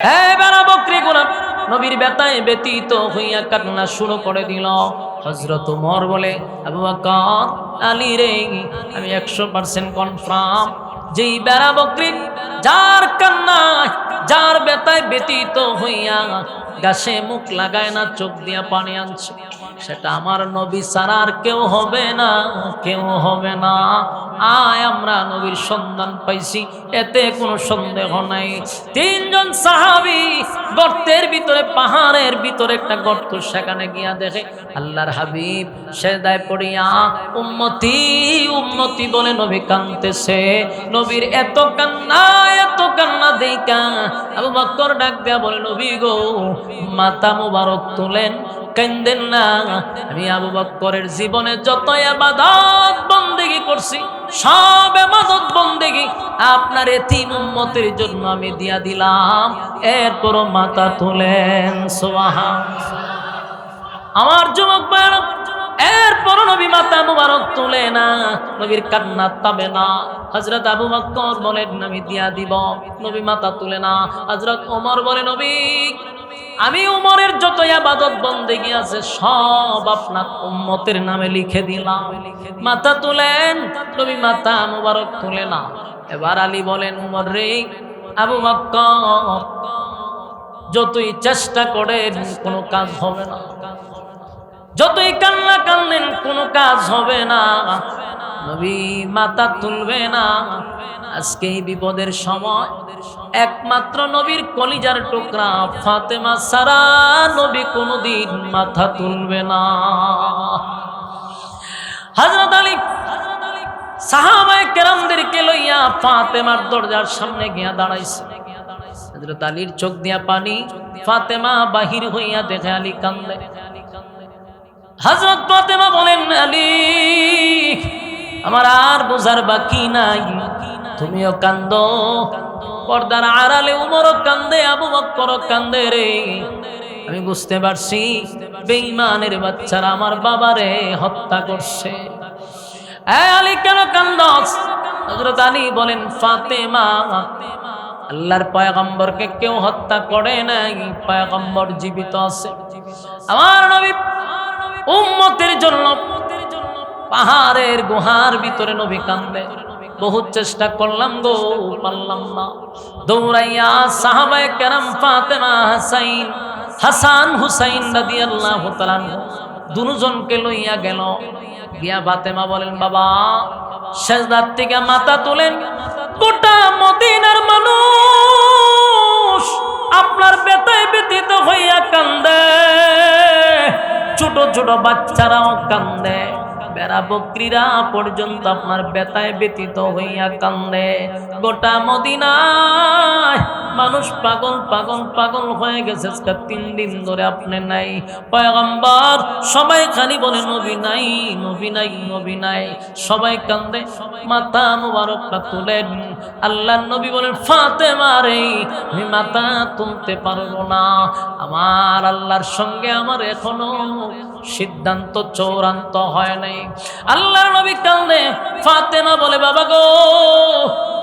বেড়া বকরি গুলো নবীর বেতায় ব্যতীত হইয়া কান্না শুরু করে দিল। হযরত ওমর বলে, আবু বকর, আলী রে, আমি 100% কনফার্ম যেই বেড়া বকরি যার কান্না যার বেতায় ব্যতীত হইয়া গাছে মুখ লাগায় না, চোখ দিয়া পানি আনছে, সেটা আমার নবী ছাড়া আর কেউ হবে না, কেউ হবে না। আয় আমরা নবীর সন্ধান পাইছি, এতে কোনো সন্দেহ নাই। তিনজন সাহাবী গর্তের ভিতরে, পাহাড়ের ভিতরে একটা গর্ত, সেখানে গিয়া দেখে আল্লাহর হাবিব সেজদায় পড়িয়া উম্মতি উম্মতি বলে নবী কাঁদতেছে। নবীর এত কান্না দেইকা আবু বকর ডাক দেয়া বলে, নবী গো, মাথা মুবারক তুলেন, কান্দেন না। আমি আবু বকরের জীবনে যত ইবাদত বন্দেগী করছি, সব ইবাদত বন্দেগী আপনার এতিম উম্মতের জন্য আমি দিয়া দিলাম। এরপরও মাথা তুলেন, সুবহানাল্লাহ। আমার যুবক ভাইরা, এরপরও নবী মাথা মুবারক তুলে না, নবীর কান্না থামে না। হযরত আবু বকর বলেন, আমি দিয়া দিব। নবী মাথা তুলে না। হযরত ওমর বলে, নবী, আমি উমরের যত ইবাদত বন্দেগী আছে সব আপনার উম্মতের নামে লিখে দিলাম। মাথা তুলেন। নবী মাথা মুবারক তুলে না। এবার আলী বলেন, উমর রে, আবু বকর যতই চেষ্টা করেন কোনো কাজ হবে না, যতই কান্না কান্দেন কোনো কাজ হবে না। নবী মাথা তুলবে না। আজকে এই বিপদের সময় একমাত্র নবীর কলিজার টুকরা ফাতেমা ছাড়া নবী কোনোদিন মাথা তুলবে না। হযরত আলী সাহাবায়ে কেরামদেরকে লইয়া ফাতেমার দরজার সামনে গিয়া দাঁড়াইছে। হযরত আলীর চোখ দিয়া পানি। ফাতেমা বাহির হইয়া দেখে আলী কান্দে। হযরত ফাতেমা বলেন, আলী, আমার আর বোঝার বাকি নাই, তুমিও কান্দো। পর্দার আড়ালে উমরও কান্দে, আবু বকরও কান্দে রে। আমি বুঝতে পারছি বেঈমানের বাচ্চারা আমার বাবারে হত্যা করছে। আলী কেন কান্দস? হযরত আলী বলেন, ফাতেমা, আল্লাহর পয়গম্বরকে কেউ হত্যা করে নাই, পয়গম্বর জীবিত আছে। আমার নবী উম্মতের জন্য পাহাড়ের গুহার ভিতরে নবী কান্দে। বহুত চেষ্টা করলাম গো, পারলাম না। দৌড়াইয়া সাহাবায়ে কেরাম ফাতেমা, হাসান হুসাইন রাদিয়াল্লাহু তাআলা দুজনকে লইয়া গেল। গিয়া ফাতেমা বলেন, বাবা, সেজদার থেকে মাথা তুলেন। গোটা মদিনার মানুষ আপনার ব্যথায় ব্যথিত হইয়া কান্দে, ছোট ছোট বাচ্চারাও কান্দে, বেড়া বকরিরা পর্যন্ত আপনার ব্যথায় ব্যথিত হইয়া কান্দে। গোটা মদিনায় মানুষ পাগল পাগল পাগল হয়ে গেছে। 3 দিন ধরে আপনি নাই, পয়গম্বর। সবাই খালি বলে, নবী নাই, নবী নাই, নবী নাই। সবাই কান্দে। মাথা মুবারকটা তুলেন। আল্লাহর নবী বলেন, ফাতেমা রে, আমি মাথা তুলতে পারবো না। আমার আল্লাহর সঙ্গে আমার এখনো সিদ্ধান্ত চূড়ান্ত হয় নাই। আল্লাহর নবী কান্দে। ফাতেমা বলে, বাবা গো,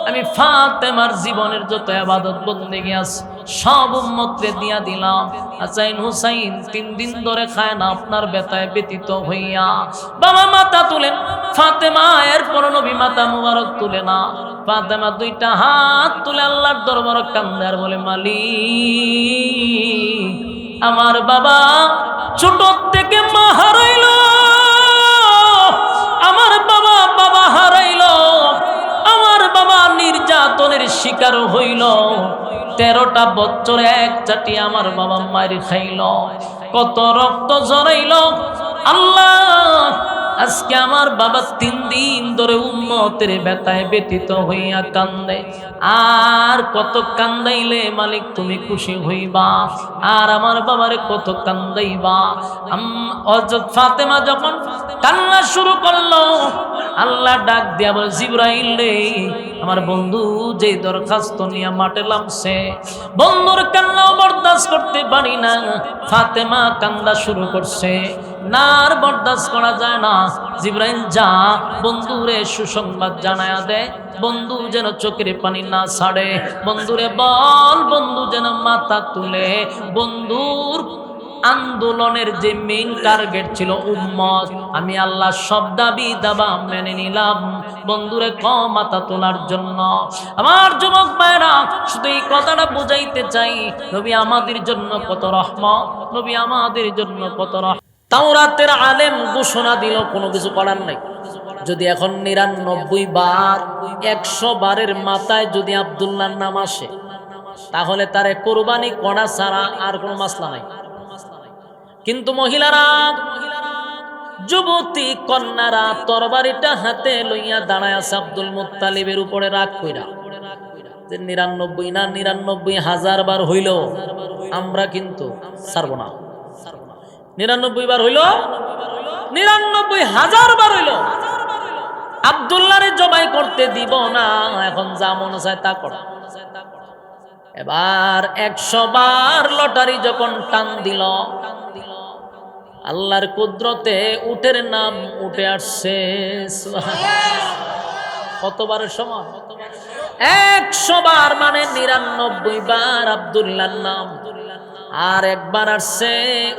আমি ফাতেমার জীবনের যত ইবাদত বন্দেগী আছে সব উম্মতকে দিয়া দিলাম। হাসান হুসাইন 3 দিন ধরে খায় না আপনার ব্যথায় ব্যথিত হইয়া। বাবা মাথা তুলেন। ফাতেমা এরপর নবী মাথা মুবারক তুলে না। ফাতেমা 2টা হাত তুলে আল্লাহর দরবারে কান্দে আর বলে, মালিক, আমার বাবা ছোট থেকে মা হারাইল, আমার বাবা বাবা হারাইল, আমার বাবা নির্যাতনের শিকার হইল। 13টা বছর এক চাটি আমার বাবা মার খাইল, কত রক্ত ঝরাইল। আল্লাহ, আজকে আমার বাবা 3 দিন ধরে উম্মতের ব্যথায় ব্যথিত হইয়া কান্দে। আর কত কান্দাইলে মালিক তুমি খুশি হইবা? আর আমার বাবারে কত কান্দাইবা? হযরত ফাতেমা যখন কান্না শুরু করলো, আল্লাহ ডাক দিয়া বলে, জিবরাইল রে, আমার বন্ধু যে দরখাস্ত নিয়ে মাঠে নামছে, বন্ধুর কান্নাও বরদাস্ত করতে পারি না। ফাতেমা কান্দা শুরু করছে। না আর বরদাস্ত করা যায় না। জিবরাইল যা বন্ধুরে সুসংবাদ জানায়া দে, বন্ধু যেন চোখের পানি না ছাড়ে। বন্ধুরে বল, বন্ধু যেন মাথা তুলে। বন্ধুর আন্দোলনের যে মেইন টার্গেট ছিল উম্মত, আমি আল্লাহ সব দাবি দাবা মেনে নিলাম বন্ধুরে মাথা তোলার জন্য। আমার যুবক ভাইরা, শুধু এই কথাটা বুঝাইতে চাই, নবী আমাদের জন্য কত রহমত, নবী আমাদের জন্য কত রহমত। তাওরাতের আলেম ঘোষণা দিল কোনো কিছু করার নাই। যদি এখন 99 বার 100 বারের মাথায় যদি আব্দুল্লাহর নাম আসে, তাহলে তারে কোরবানি করা ছাড়া আর কোনো মাসলা নাই। কিন্তু মহিলারা, যুবতী কন্যারা তরবারিটা হাতে লইয়া দাঁড়ায় আছে আব্দুল মুত্তালিবের উপরে রাগ কইরা, যে 99 না 99,000 বার হইল আমরা কিন্তু ছাড়ব না। 99 বার হইল, 99,000 বার হইল, আব্দুল্লাহরে জবাই করতে দিব না। এখন যা মনে চায় তা কর। এবার 100 বার লটারি যখন টান দিল, আল্লাহর কুদরতে উটের নাম উঠে আসছে। কতবারের সমান? 100 বার মানে 99 বার আব্দুল্লাহর নাম, আর একবার আসছে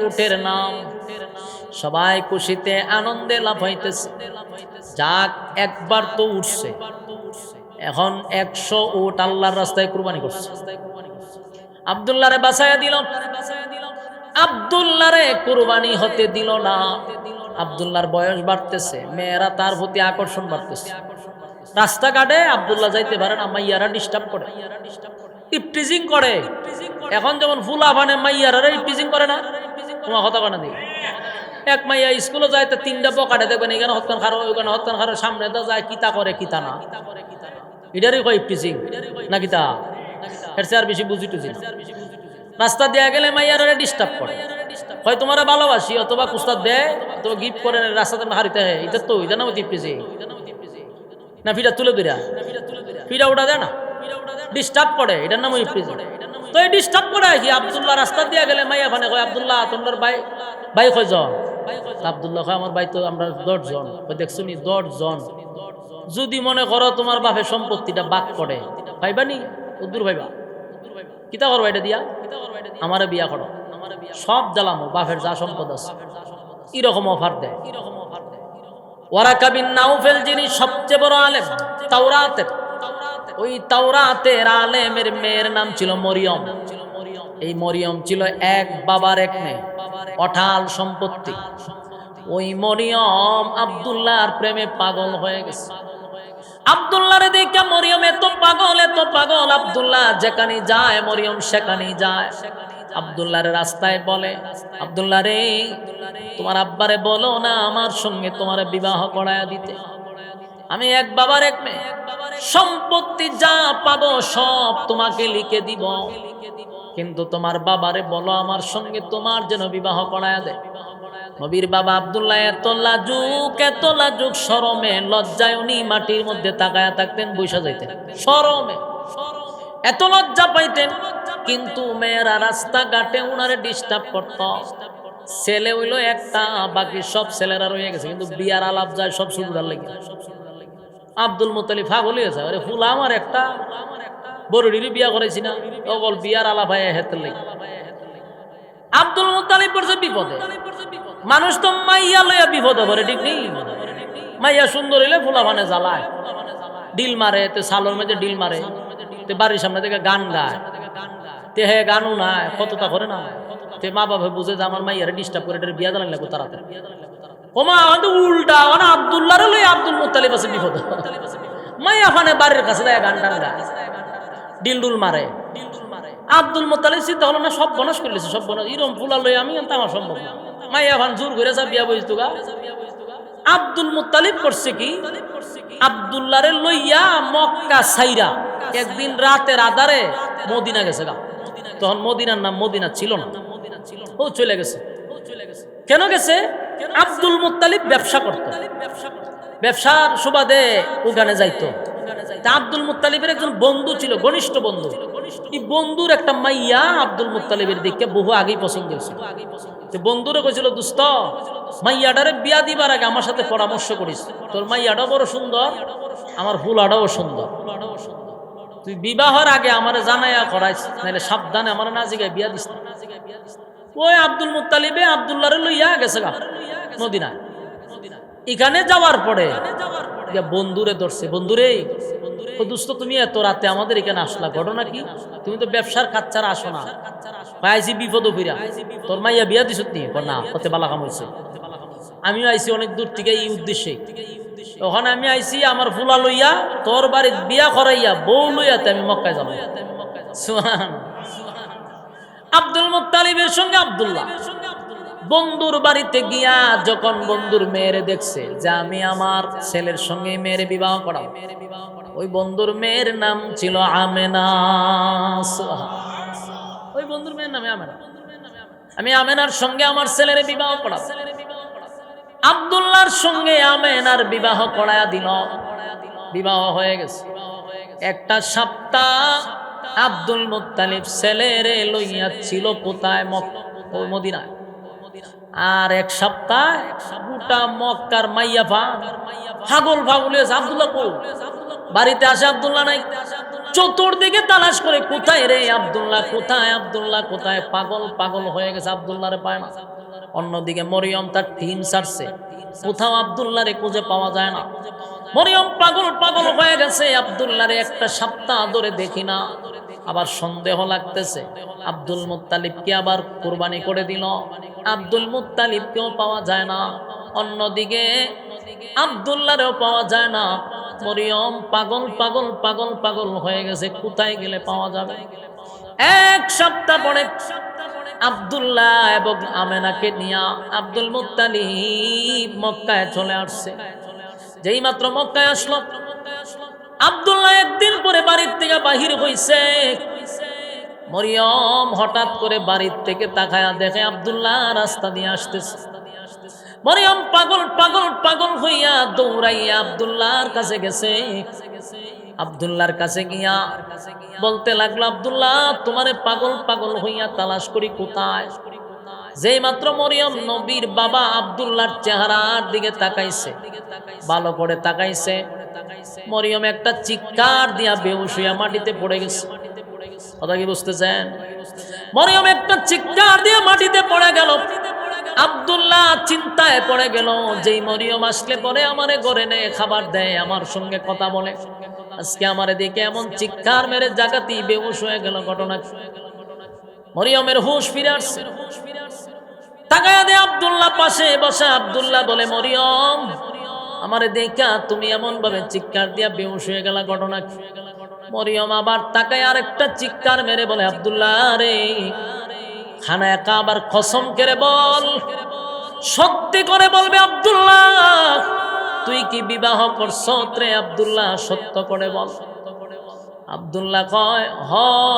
উটের নাম। সবাই খুশিতে আনন্দে লাফাইতেছে। যাক, একবার তো উঠছে, এখন 100 উট আল্লাহর রাস্তায় কুরবানি করছে। আব্দুল্লাহরে বাঁচাইয়া দিল, আব্দুল্লাহরে কুরবানি হতে দিল না। আব্দুল্লাহর বয়স বাড়তেছে, মেয়েরা তার প্রতি আকর্ষণ বাড়তেছে। রাস্তাঘাটে আব্দুল্লাহ যাইতে পারে না, মাইয়ারা ডিস্টার্ব করে, ইপটিজিং করে। এখন যেমন ফুলা ভানে মাইয়ারা ইপটিজিং করে না, তোমার হতা কানা দিই। এক মাইয়া স্কুলে যায়, তো 3টা পকাটে দেখবেন, এখানে হত্যান খারো, ওইখানে হত্যান খারো, সামনে তো যায় কিতা করে কিতা না, এটারই কয় ইপটিজিং না কিতা। এর চেয়ে আর বেশি বুঝি টুঝি না। রাস্তা দেয়া গেলে মাইয়ারা ডিস্টার্ব করে, হয় তোমার ভালোবাসি অথবা কুস্তাদ দেয় অথবা গিফট করে রাস্তাতে হারিতে হয়। এটা তো এটা না ইপটিজিং না, ফিটা তুলে দিরা, ফিটা উঠা দেয় না, ডিস্টার্ব করে, এটার নাম ইপটিজিং। তো এই ডিস্টার্ব করে কি আব্দুল্লাহ রাস্তা দিয়া গেলে মাইয়া ফানে কয়, আব্দুল্লাহ তোমার ভাই কয়জন? আব্দুল্লাহ কয়, আমার ভাই তো আমরা 10 জন। দেখছো নি 10 জন? যদি মনে করো তোমার বাপের সম্পত্তিটা বাক করে, ভাইবানি উদ্দুর ভাইবা, কিতা করবা এটা দিয়া? আমারে বিয়া করো, সব জ্বালামো, বাপের যা সম্পদ আছে। এরকম অফার দেয়। ওয়ারাকা বিন নাউফেল, যিনি সবচেয়ে বড় আলেম তাওরাতের, ওই তাওরাতের আলেমের মেয়ের নাম ছিল মরিয়ম। এই মরিয়ম ছিল এক বাবার এক মেয়ে, অঢাল সম্পত্তি। ওই মরিয়ম আব্দুল্লাহর প্রেমে পাগল হয়ে গেছে। আব্দুল্লাহরে দেখে মরিয়ম এত পাগল, এত পাগল, আব্দুল্লাহ যেখানে যায় মরিয়ম সেখানেই যায়। আব্দুল্লাহর রাস্তায় বলে, আব্দুল্লাহ রে, তোমার আব্বারে বলো না আমার সঙ্গে তোমার বিবাহ করায়া দিতে। আমি এক বাবার এক মেয়ে, সম্পত্তি যা পাবো সব তোমাকে লিখে দিব, কিন্তু তোমার বাবারে বলো আমার সঙ্গে তোমার যেন বিবাহ করায়া দেয়। নবীর বাবা আব্দুল্লাহ এত লাজুক, শরমে লজ্জায় উনি মাটির মধ্যে তাকায়া থাকতেন, বৈশা যাইতেন শরমে, এত লজ্জা পাইতেন। কিন্তু মেয়েরা রাস্তাঘাটে উনারে ডিস্টার্ব করত। ছেলে হইল একটা, বাকি সব ছেলেরা রয়ে গেছে, কিন্তু বিয়ার আলাপ যায় সব শুরুটার লেগে। আব্দুল মুত্তালিব পাগল হয়েছে, আরে ফুলা আমার একটা, বড়ডিরই বিয়া করেছি না, অকল বিয়ার আলাপ হয় হেতের লেগে। আব্দুল মুত্তালিব পড়ছে বিপদে। মানুষ তো মাইয়া লইয়া বিপদে পড়ে, ঠিক নেই? মাইয়া সুন্দর হইলে ফুলা মানে জ্বালায়, ডিল মারে, তে সালোর মধ্যে ডিল মারে, তে বাড়ির সামনে থেকে গান গায়, তে হে গানও নাই, কতটা করে না, তে মা বাবা বুঝে যে আমার মাইয়ারে ডিস্টার্ব করে, এটা বিয়া জ্বালান লাগবে তাড়াতাড়ি। ওমা উল্টা, মানে আব্দুল্লাহরে লই আব্দুল মুত্তালিব আছে বিপদে। মাইয়া ফানে বাড়ির কাছে দেয় গান টান গায়, ডিলডুল মারে। আব্দুল মুত্তালিব চিন্তা হলো না, সব বনস করলেছে, সব বনস এরকম ফুলা লই আমি আমার সম্ভব না। মাইয়া ফান জোর করে যা বিয়া বইতো গা। আব্দুল মুত্তালিব করছে কি, আব্দুল্লাহরে লইয়া মক্কা সাইরা একদিন রাতের আধারে মদিনা গেছে গা। তখন মদিনার নাম মদিনা ছিল না, ও চলে গেছে। কেন গেছে? আব্দুল মুত্তালিব ব্যবসা করত, ব্যবসার সুবাদে ওখানে যাইতো। আব্দুল মুত্তালিবের একজন বন্ধু ছিল, ঘনিষ্ঠ বন্ধু। এই বন্ধুর একটা মাইয়া আব্দুল মুত্তালিবের দিকে বহু আগেই পছন্দ হয়েছিল। বন্ধুরে কইছিল, দোস্ত মাইয়াডারে বিয়া দিবার আগে আমার সাথে পরামর্শ করিস, তোর মাইয়াটা বড় সুন্দর, আমার ফুলাটাও সুন্দর, তুই বিবাহের আগে আমারে জানাইয়া করাইস, নাহলে সাবধানে আমার না জিগায় বিয়া দিস না। ওই আব্দুল মুত্তালিবে আব্দুল্লাহরে লইয়া গেছে মদিনায়। এখানে যাওয়ার পরে বন্ধুরে ধরছে, বন্ধুরে দোস্ত তুমি এত রাতে আমাদের এখানে আসলা, ঘটনা কি? তুমি তো ব্যবসার কাজ ছাড়া আসো না, পাইছি বিপদ ফিরা, তোর মাইয়া বিয়া দিস নি? না, কতে বালা কাম হয়েছে। আমিও আইছি অনেক দূর থেকে এই উদ্দেশ্যে। ওখানে আমি আইছি আমার ফুলা লইয়া, তোর বাড়ির বিয়া করাইয়া বউ লইয়াতে আমি মক্কায় যাবো। সুবহান। আব্দুল মুত্তালিবের সঙ্গে আব্দুল্লাহ বন্ধুর বাড়িতে গিয়া যখন বন্ধুর মেয়েরে দেখছে যে আমি আমার ছেলের সঙ্গে মেয়ের বিবাহ করাবো, ওই বন্ধুর মেয়ের নাম ছিল আমেনা। ওই বন্ধুর মেয়ের নামে আমেনা। আমি আমেনার সঙ্গে আমার ছেলের বিবাহ করাবো। আব্দুল্লাহর সঙ্গে আমেনার বিবাহ করায়া দিল। বিবাহ হয়ে গেছে। একটা সপ্তাহ আব্দুল মুত্তালিব ছেলেরে লইয়া ছিল কোথায়? মদিনায়। আর এক সপ্তাহ গোটা মক্কার মাইয়া পাগল পাগল হয়েছে। আব্দুল্লাহ কো? বাড়িতে আসে, আব্দুল্লাহ নাই। চতুর্দিকে তালাশ করে, কোথায় রে আব্দুল্লাহ, কোথায় আব্দুল্লাহ, কোথায়? পাগল পাগল হয়ে গেছে, আব্দুল্লাহরে পায় না। অন্যদিকে মরিয়ম তার টিম ছাড়ছে, কোথাও আব্দুল্লাহরে খুঁজে পাওয়া যায় না। মরিয়ম পাগল পাগল হয়ে গেছে, আব্দুল্লাহরে একটা সপ্তাহ ধরে দেখি না। আবার সন্দেহ লাগতেছে, আব্দুল মুত্তালিবকে আবার কুরবানি করে দিল, আব্দুল মুত্তালিবকেও পাওয়া যায় না। অন্যদিকে আব্দুল্লাহরেও পাওয়া যায় না। মরিয়ম পাগল পাগল পাগল পাগল হয়ে গেছে, কোথায় গেলে পাওয়া যাবে? এক সপ্তাহ পরে আব্দুল্লাহ এবং আমেনাকে নিয়ে আব্দুল মুত্তালিব মক্কায় চলে আসছে। যেই মাত্র মক্কায় আসলো, আব্দুল্লাহ একদিন পরে বাড়ির থেকে বাহির হইছে। মরিয়ম হঠাৎ করে বাড়ির থেকে তাকায়া দেখে আব্দুল্লাহ রাস্তা দিয়ে আসতেছে। মরিয়ম পাগল পাগল পাগল হইয়া দৌড়াইয়া আব্দুল্লাহর কাছে গেছে। আব্দুল্লাহর কাছে গিয়া বলতে লাগলো, আব্দুল্লাহ তোমারে পাগল পাগল হইয়া তালাশ করি, কোথায়? যেই মাত্র মরিয়ম নবীর বাবা আব্দুল্লাহর চেহারার দিকে তাকাইছে, ভালো করে তাকাইছে, মরিয়ম একটা চিৎকার দিয়া বেহুশ হইয়া মাটিতে পড়ে গেছে। কথা কি বুঝতেছেন? মরিয়ম একটা চিৎকার দিয়া মাটিতে পড়ে গেল। আব্দুল্লাহ চিন্তায় পড়ে গেল, যেই মরিয়ম আসলে পরে আমারে ঘরে নে খাবার দেয়, আমার সঙ্গে কথা বলে, আজকে আমারে দেখে এমন চিৎকার মেরে জাগাতেই বেহুশ হয়ে গেল। ঘটনা মরিয়মের হুঁশ ফিরে আসছে। তাকায়া দে আব্দুল্লাহ পাশে বসা। আব্দুল্লাহ বলে, মরিয়ম আমারে দেখা তুমি এমন ভাবে চিৎকার দিয়া বেহুশ হয়ে গেল, ঘটনা কি? মরিয়ম আবার তাকায় আরেকটা চিৎকার মেরে বলে, আব্দুল্লাহ রে, খানা একা আবার কসম করে বল, সত্যি করে বলবে আব্দুল্লাহ তুই কি বিবাহ করছ রে? আব্দুল্লাহ সত্য করে বল। আব্দুল্লাহ কয়, হ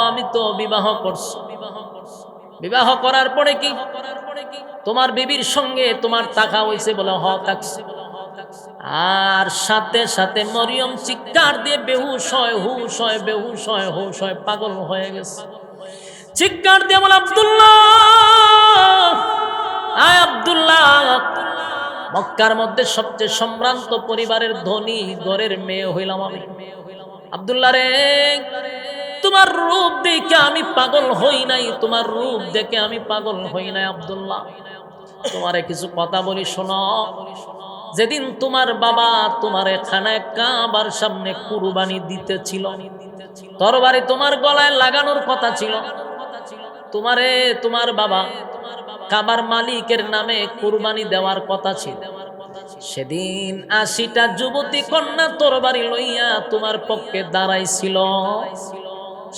আমি তো বিবাহ করছি। বিবাহ করার পরে কি তোমার বিবির সঙ্গে তোমার টাকা হইছে? বলে হ থাকছে। আর সাথে সাথে মরিয়ম চিৎকার দিয়ে বেহুশ হয়, হুশ হয়, বেহুশ হয়, হুশ হয়, পাগল হয়ে গেছে। চিৎকার দিয়ে বলে, আব্দুল্লাহ আয় আব্দুল্লাহ, মক্কার মধ্যে সবচেয়ে সম্ভ্রান্ত পরিবারের ধনী ঘরের মেয়ে হইলাম আমি। আব্দুল্লাহ রে, তোমার রূপ দেখে আমি পাগল হই নাই, তোমার রূপ দেখে আমি পাগল হই নাই। আব্দুল্লাহ তোমারে কিছু কথা বলি শোনো। যেদিন তোমার বাবা তোমারে খানায় কাবার সামনে কুরবানি দিতেছিল, তরবারি তোমার গলায় লাগানোর কথা ছিল, তোমারে তোমার বাবা কাবার মালিকের নামে কুরবানি দেওয়ার কথা ছিল। সেদিন ৮০টা যুবতী কন্যা তরবারি লইয়া তোমার পক্ষে দাঁড়াইছিল।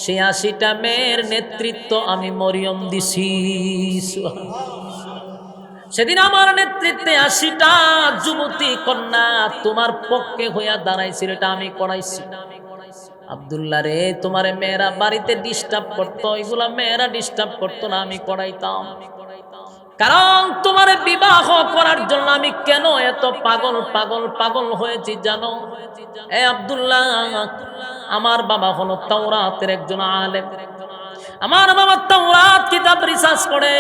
সেই ৮০টা মেয়ের নেতৃত্ব আমি মরিয়ম দিছি। সেদিন আমার নেতৃত্বে ৮০টা যুবতী কন্যা তোমার পক্ষে হইয়া দাঁড়াইছিল, এটা আমি করাইছি। আব্দুল্লাহ রে, তোমারে মেয়েরা বাড়িতে ডিস্টার্ব করতো, এগুলা মেয়েরা ডিস্টার্ব করতো না, আমি করাইতাম। কারণ তোমারে বিবাহ করার জন্য আমি কেন এত পাগল পাগল পাগল হয়েছি জানো? এ আব্দুল্লাহ, আমার বাবা হলো তাওরাতের একজন আলেম। আমার বাবা তাওরাত কিতাব রিসার্চ করে,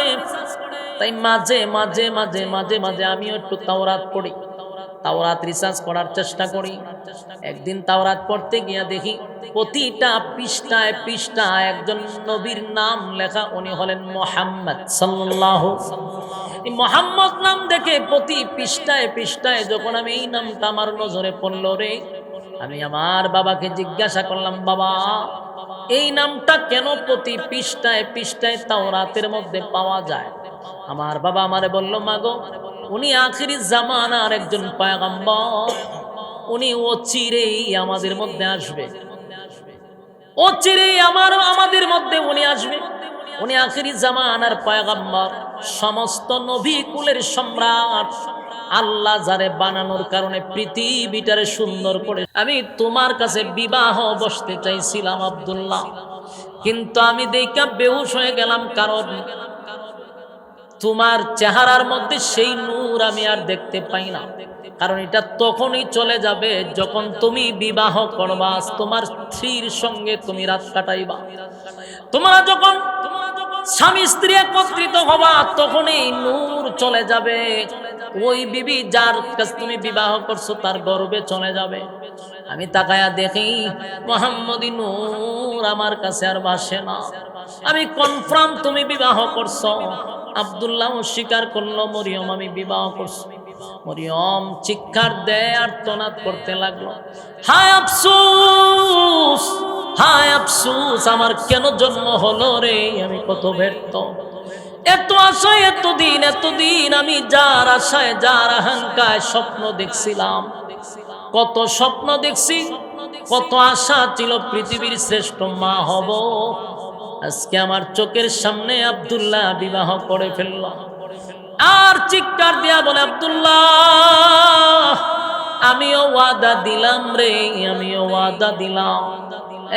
তাই মাঝে মাঝে মাঝে মাঝে মাঝে আমিও একটু তাওরাত পড়ি, তাওরাত রিসার্চ করার চেষ্টা করি। একদিন তাওরাত পড়তে গিয়া দেখি প্রতিটা পৃষ্ঠায় পৃষ্ঠায় একজন নবীর নাম লেখা, উনি হলেন মুহাম্মদ সাল্লাল্লাহু। এই মুহাম্মদ নাম দেখে প্রতি পৃষ্ঠায় পৃষ্ঠায় যখন আমি এই নামটা আমার নজরে পড়ল রে, আমি আমার বাবাকে জিজ্ঞাসা করলাম, বাবা এই নামটা কেন প্রতি পৃষ্ঠায় পৃষ্ঠায় তাওরাতের মধ্যে পাওয়া যায়? আমার বাবা আমারে বলল, মাগো উনি আখিরি জামানার একজন পয়গম্বর, উনি অচিরেই আমাদের মধ্যে আসবে, অচিরেই আমাদের মধ্যে উনি আসবে। উনি আখিরি জামানার পয়গম্বর, সমস্ত নবী কুলের সম্রাট। আল্লাহ যারে বানানোর কারণে পৃথিবীটারে সুন্দর করে, আমি তোমার কাছে বিবাহ বসতে চাইছিলাম আব্দুল্লাহ, কিন্তু আমি দেখা বেহুশ হয়ে গেলাম, কারণ তোমার চেহারার মধ্যে সেই নূর আমি আর দেখতে পাই না। কারণ এটা তখনই চলে যাবে যখন তুমি বিবাহ করবা, তোমার স্ত্রীর সঙ্গে তুমি রাত কাটাইবা। তোমরা যখন স্বামী স্ত্রী একত্রিত হবা তখনই নূর চলে যাবে, ওই বিবি যার কাছে তুমি বিবাহ করছো তার গর্বে চলে যাবে। আমি তাকায়া দেখি মুহাম্মদী নূর আমার কাছে আর ভাসে না। আমি কনফার্ম তুমি বিবাহ করছো। আব্দুল্লাহ স্বীকার করলো, মরিয়ম আমি বিবাহ করছি। মরিয়ম চিৎকার দেয় আর তনাদ করতে লাগলো, হায় আফসোস, হায় আফসোস, আমার কেন জন্ম হলো রে, আমি কত ব্যর্থ। এত আশায় এতদিন আমি যার আশায় যার আকাঙ্ক্ষায় স্বপ্ন দেখছিলাম, কত স্বপ্ন দেখছি, কত আশা ছিল পৃথিবীর শ্রেষ্ঠ মা হব, আজকে আমার চোখের সামনে আব্দুল্লাহ বিবাহ করে ফেলল। আর চিৎকার দিয়া বলে, আব্দুল্লাহ আমিও ওয়াদা দিলাম রে, আমিও ওয়াদা দিলাম।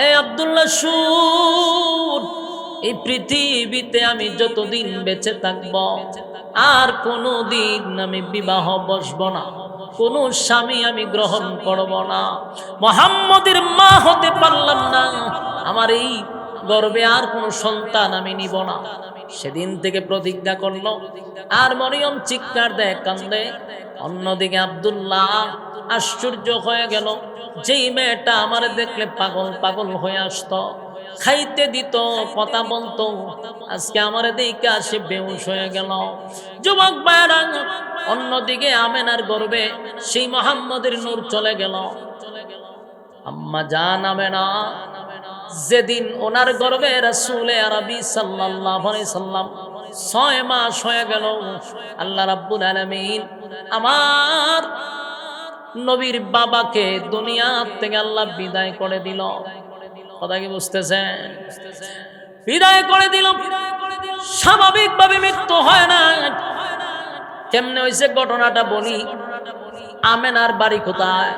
এ আব্দুল্লাহ শুন, এই পৃথিবীতে আমি যতদিন বেঁচে থাকব আর কোনোদিন আমি বিবাহ বসব না, কোন স্বামী আমি গ্রহণ করব না। মুহাম্মদের মা হতে পারলাম না, আমার এই গর্বে আর কোন সন্তান আমি নিব না। সেদিন থেকে প্রতিজ্ঞা করলো। আর মরিয়ম চিৎকার দেয়, কান্দে। অন্যদিকে আব্দুল্লাহ আশ্চর্য হয়ে গেল, যেই মেয়েটা আমার দেখলে পাগল পাগল হয়ে আসতো, খাইতে দিত, কথা বলতো, আজকে আমার দেখে আসে বেহুশ হয়ে গেল। যুবক ভাইরা, অন্যদিকে আমেনার গর্বে সেই মুহাম্মদের নূর চলে গেল। আম্মা জান আমেনা যেদিন ওনার গর্বে রাসূলে আরবি সাল্লাল্লাহু আলাইহি সাল্লাম 6 মাস হয়ে গেল, আল্লাহ রাব্বুল আলামিন আমার নবীর বাবাকে দুনিয়া থেকে আল্লাহ বিদায় করে দিল। কথা কি বুঝতেছেন? বিদায় করে দিল। স্বাভাবিকভাবে মৃত্যু হয় না। কেমনে হয়েছে ঘটনাটা বলি। আমেনার বাড়ি কোথায়?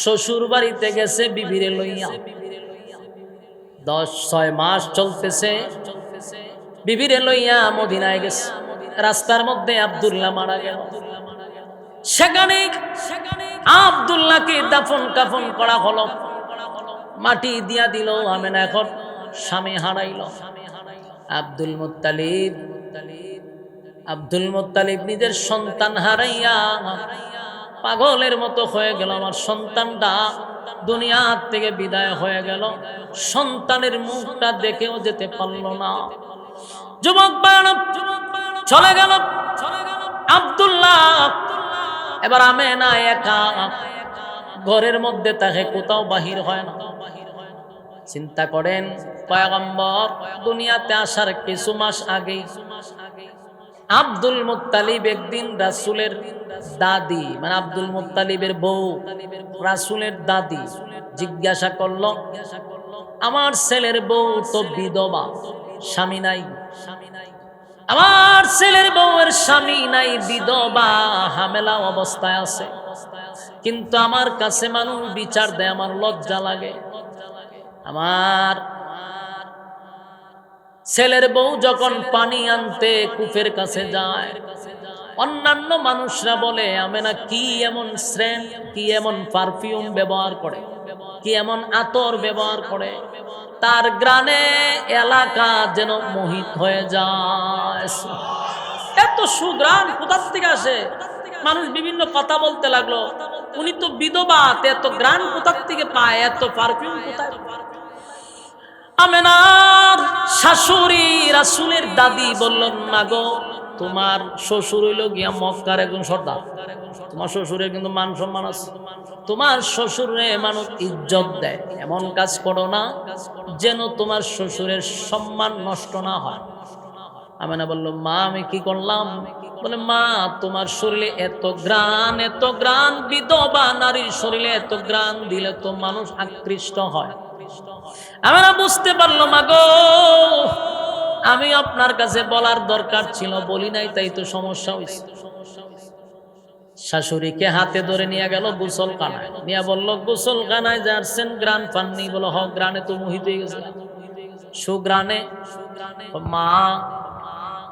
শ্বশুর বাড়িতে গেছে বিবিরে লইয়া। 6 মাস চলতেছে, বিবিরে লইয়া মদিনায় গেছে। রাস্তার মধ্যে আব্দুল্লাহ মারা গেল। সেখানে আব্দুল্লাহকে দাফন কাফন করা হলো, মাটি দিয়া দিল। আমেনা এখন স্বামী হারাইল। আব্দুল মুত্তালিব নিজের সন্তান হারাইয়া পাগলের মতো হয়ে গেল। আমার সন্তানটা দুনিয়া থেকে বিদায় হয়ে গেল, সন্তানের মুখটা দেখেও যেতে পারল না। যুবক বালক চলে গেল। আব্দুল্লাহ এবার আমেনা একা ঘরের মধ্যে, তাকে কোথাও বাহির হয় না। চিন্তা করেন, পয়গম্বর দুনিয়াতে আসার কিছু মাস আগে আব্দুল মুত্তালিব একদিন রাসূলের দাদি, মানে আব্দুল মুত্তালিবের বউ রাসূলের দাদি জিজ্ঞাসা করলো, আমার ছেলের বউ তো বিধবা, স্বামী নাই, আমার ছেলের বউয়ের স্বামী নাই, বিধবা, হামেলা অবস্থায় আছে, কিন্তু আমার কাছে মানুষ বিচার দেয়, আমার লজ্জা লাগে। আমার ছেলের বউ যখন পানি আনতে কূপের কাছে যায়, অন্যান্য মানুষরা বলে আমেনা কি এমন সেন্ট, কি এমন পারফিউম ব্যবহার করে, কি এমন আতর ব্যবহার করে, তার গ্রানে এলাকা যেন মোহিত হয়ে যায়। এত সুগ্রাণ কোথা থেকে আসে? মানুষ বিভিন্ন কথা বলতে লাগলো, উনি তো বিধবা, এত গ্রাণ কোথা থেকে পায়, এত পারফিউম কোথায়? আমেনার শাশুড়ি রাসূলের দাদি বললেন, মাগো তোমার শ্বশুর হইল গিয়া মক্কার একজন সর্দার, তোমার শ্বশুরের কিন্তু মান সম্মান আছে, তোমার শ্বশুরে মানুষ ইজ্জত দেয়, এমন কাজ করো না যেন তোমার শ্বশুরের সম্মান নষ্ট না হয়। আমেনা বলল, মা আমি কি করলাম? বলে, মা তোমার শরীরে এত গ্রাণ, বিধবা নারীর শরীরে এত গ্রাণ দিলে তো মানুষ আকৃষ্ট হয়। আমেনা বুঝতে পারলো, মাগো আমি আপনার কাছে বলার দরকার ছিল, বলি নাই, তাই তো সমস্যা হয়েছে। শাশুড়িকে হাতে ধরে নিয়ে গেল গোসলখানায়, নিয়ে বলল, গোসলখানায় যাচ্ছেন গ্রান পাননি? বলো, হ, গ্রানে তো মোহিত হয়ে গেছে, সুগ্রানে। মা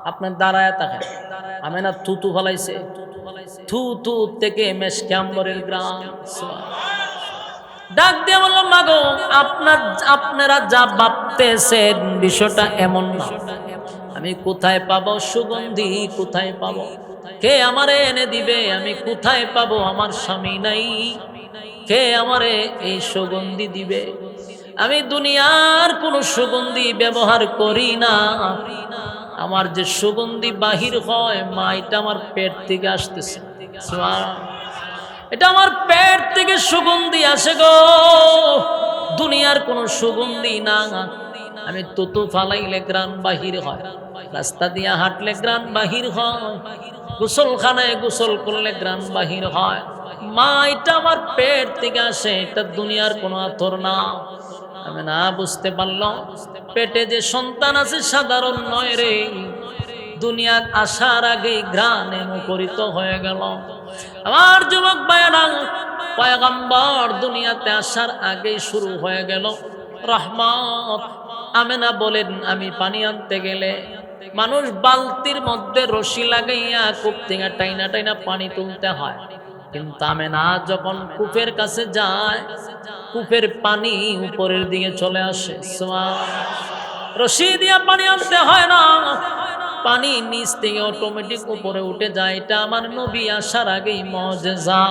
আপনার দাঁড়ায় থাকেন। আমেনা থুতু ফলাইছে, থুতু থেকে মেশকাম্বরের গ্রান। ডাক দিয়ে বলল, মাগো আপনারা যা ভাবতেছেন বিষয়টা এমন না। আমি কোথায় পাবো সুগন্ধি, কোথায় পাবো? কে আমারে এনে দিবে? আমি কোথায় পাবো? আমার স্বামী নাই, কে আমারে এই সুগন্ধি দিবে? আমি দুনিয়ার কোনো সুগন্ধি ব্যবহার করি না। আমার যে সুগন্ধি বাহির হয়, মা, এটা আমার পেট থেকে আসতেছে, এটা আমার পেট থেকে সুগন্ধি আসে গো, দুনিয়ার কোনো সুগন্ধি না। আমি তুতু ফালাইলে গ্রান বাহির হয়, রাস্তা দিয়া হাঁটলে গ্রান বাহির হয়, গোসলখানায় গোসল করলে গ্রান বাহির হয়। মা, এটা আমার পেট থেকে আসে, এটা দুনিয়ার কোনো আতর না। আমি না বুঝতে পারলাম, পেটে যে সন্তান আছে সাধারণ নয় রে, দুনিয়ার আসার আগেই ঘ্রাণে মুখরিত হয়ে গেল। আমার যুবক ভাইয়েরা, পয়গম্বর দুনিয়াতে আসার আগেই শুরু হয়ে গেল রহমত। আমেনা বলেন, আমি পানি আনতে গেলে মানুষ বালতির মধ্যে রশি লাগাইয়া কূপ থেকে টাইনা টাইনা পানি তুলতে হয়, কিন্তু আমেনা যখন কূপের কাছে যায়, কূপের পানি উপরের দিকে চলে আসে। রশি দিয়া পানি আনতে হয় না, পানি নিচ থেকে অটোমেটিক উপরে উঠে যায়। এটা আমার নবী আসার আগেই মুজিজা।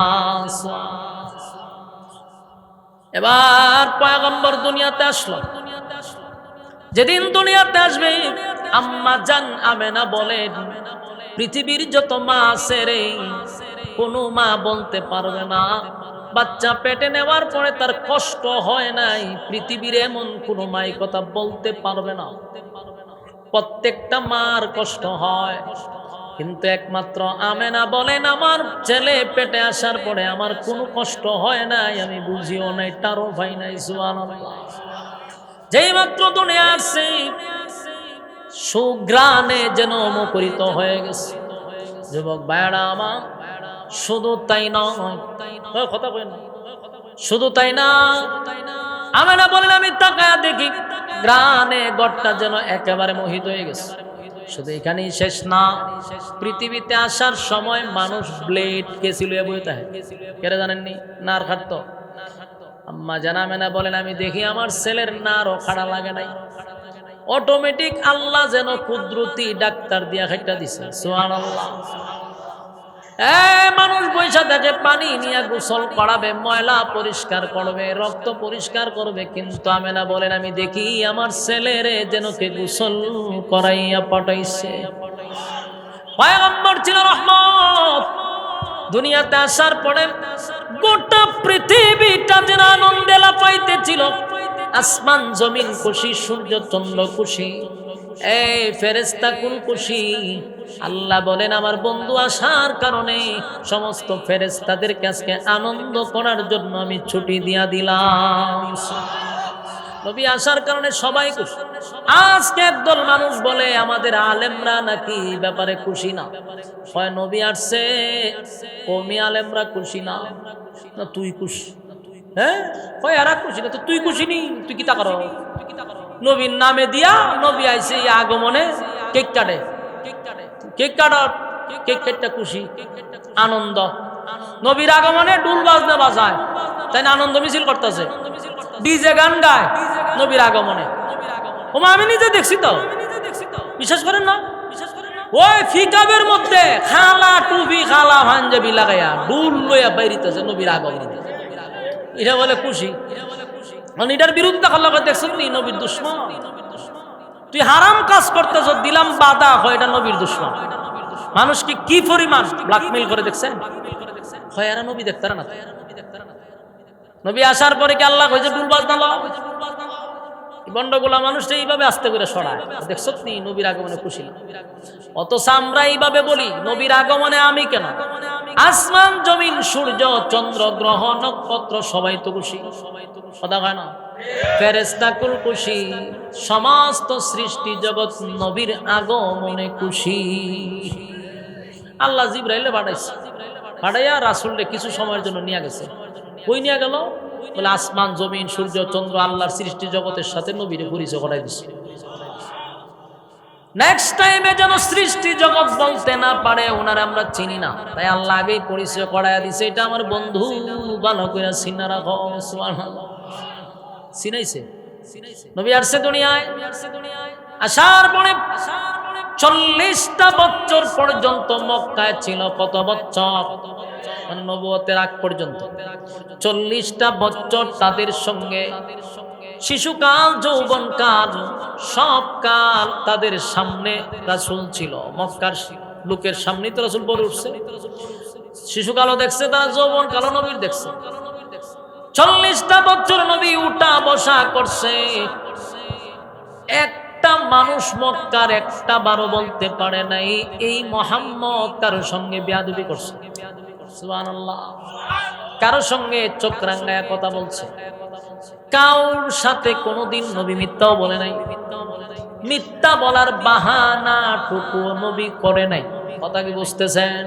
এবার পয়গম্বর দুনিয়াতে আসলো। যেদিন দুনিয়াতে আসবে, আম্মা জান আমেনা বলেন, পৃথিবীর যত মা আছে রে, কোনো মা বলতে পারবে না বাচ্চা পেটে নেওয়ার পরে তার কষ্ট হয় নাই। পৃথিবীর এমন কোনো মাই কথা বলতে পারবে না, প্রত্যেকটা মার কষ্ট হয়, কিন্তু একমাত্র আমেনা বলেন, আমার ছেলে পেটে আসার পরে আমার কোনো কষ্ট হয় নাই, আমি বুঝিও নাই, তারও ভাই নাই। সুবহানাল্লাহ। যেই মাত্র দুনিয়া আসছে, সুগ্রানে যেন মুখরিত হয়ে গেছে। যুবক ভাইরা আমার, শুধু তাই নয়, কথা কই না, শুধু তাই না, আমেনা বলেন, আমি তাকায়া দেখি গ্রানে গড়টা যেন একেবারে মোহিত হয়ে গেছে। শুধু এখানেই শেষ না, পৃথিবীতে আসার সময় মানুষ ব্লেড কেছিল বইতে হয়, কেন জানেননি? নার খাটত। আম্মা জানা আমেনা বলেন, আমি দেখি আমার ছেলের নারও খাড়া লাগে নাই, অটোমেটিক আল্লাহ যেন কুদরতি ডাক্তার দিয়া খাইটা দিছে। সুবহানাল্লাহ। মানুষ পয়সা দেখে পানি নিয়ে গোসল করাবে, ময়লা পরিষ্কার করবে, রক্ত পরিষ্কার করবে, কিন্তু আমেনা বলেন, আমি দেখি আমার ছেলেরে যেন কে গোসল করাইয়া পাঠাইছে। পয়গম্বর ছিল রহমত। দুনিয়াতে আসার পরে গোটা পৃথিবীটা যেন আনন্দে লাফাইতেছিল, আসমান জমিন খুশি, সূর্য চন্দ্র খুশি, এই ফেরেশতা কুল খুশি। আল্লাহ বলেন, আমার বন্ধু আসার কারণে সমস্ত ফেরেশতাদেরকে আজকে আনন্দ করার জন্য আমি ছুটি দিয়া দিলাম। নবী আসার কারণে সবাই খুশি। আজকে একদল মানুষ বলে আমাদের আলেমরা নাকি ব্যাপারে খুশি না, হয় নবী আসছে কওমি আলেমরা খুশি না, না তুই খুশি? হ্যাঁ, হয় আর খুশি না, তো তুই খুশি নি? তুই কি তা করো? নবীর নামে দিয়া নবী আইছে, এই আগমনে কেক কাটে, কেক কাটার, কেক কেটটা খুশি, আনন্দ। নবীর আগমনে ডুল বাজনা বাজায়, তাই না আনন্দ মিছিল করতেছে, ডিজে গান গায় নবীর আগমনে। ওমা আমি নিজে দেখছি তো, বিশ্বাস করেন না? ওই ফিকাবের মধ্যে খালা টুপি খালা পাঞ্জাবি লাগাইয়া ডুল লইয়া বাইরিতেছে নবীর আগমনে। এটা বলে খুশি? মানে এটার বিরুদ্ধে খাল্লা করে দেখছেন নি নবীর দুশ্মন। তুই হারাম কাজ করতেছ, দিলাম বাধা, হয় এটা নবীর দুশ্মন। মানুষকে কি পরিমাণ ব্ল্যাকমেইল করে দেখছেন? হয় এরা নবী দেখতারা না। নবী আসার পরে কি আল্লাহ কইছে ডুল বাজনা বন্ডগুলা মানুষটা এইভাবে আস্তে করে সরায়, দেখছো নি নবীর আগমনে খুশি না। অথচ আমরা এইভাবে বলি নবীর আগমনে আমি কেন? আসমান জমিন সূর্য চন্দ্র গ্রহ নক্ষত্র সবাই তো খুশি, কথা হয় না? ফেরেশতা কুল খুশি, সমস্ত সৃষ্টি জগৎ নবীর আগমনে খুশি। আল্লাহ জিবরাইলে পাঠাইছে, পাঠাইয়া রাসূলকে কিছু সময়ের জন্য নিয়ে গেছে। কই নিয়ে গেল? বলে আসমান জমিন সূর্য চন্দ্র আল্লাহর সৃষ্টি জগতের সাথে নবীরে পরিচয় করাই দিছে। নেক্সট টাইমে যেন সৃষ্টি জগৎ বলতে না পারে ওনারা আমরা চিনি না, তাই আল্লাহ আগেই পরিচয় করাইয়া দিছে। এটা আমার বন্ধু, ভালো করে চিনা রাখো। সুবহানাল্লাহ। চিনাইছে নবী আসছে দুনিয়ায়, আসার পরে 40টা বছর পর্যন্ত মক্কায় ছিল। কত বছর? মানে নবুয়তের আগ পর্যন্ত 40টা বছর তাদের সঙ্গে শিশুকাল যৌবনকাল সব কাল তাদের সামনে রাসূল ছিল। মক্কার লোকের সামনেই তো রাসূল বড় উঠছে, শিশুকালও দেখছে তারা, যৌবনকালও নবীর দেখছে। 40টা বছর নবী উঠা বসা করছে। একটা মানুষ মক্কার একটা বারো বলতে পারে নাই এই মুহাম্মদ কারোর সঙ্গে বেয়াদবি করছে। সুবহানাল্লাহ। কারোর সঙ্গে চোখ রাঙায়া কথা বলছে, কাউর সাথে কোনোদিন নবী মিথ্যাও বলে নাই, মিথ্যা বলার বাহানাটুকু নবী করে নাই। কথা কি বুঝতেছেন?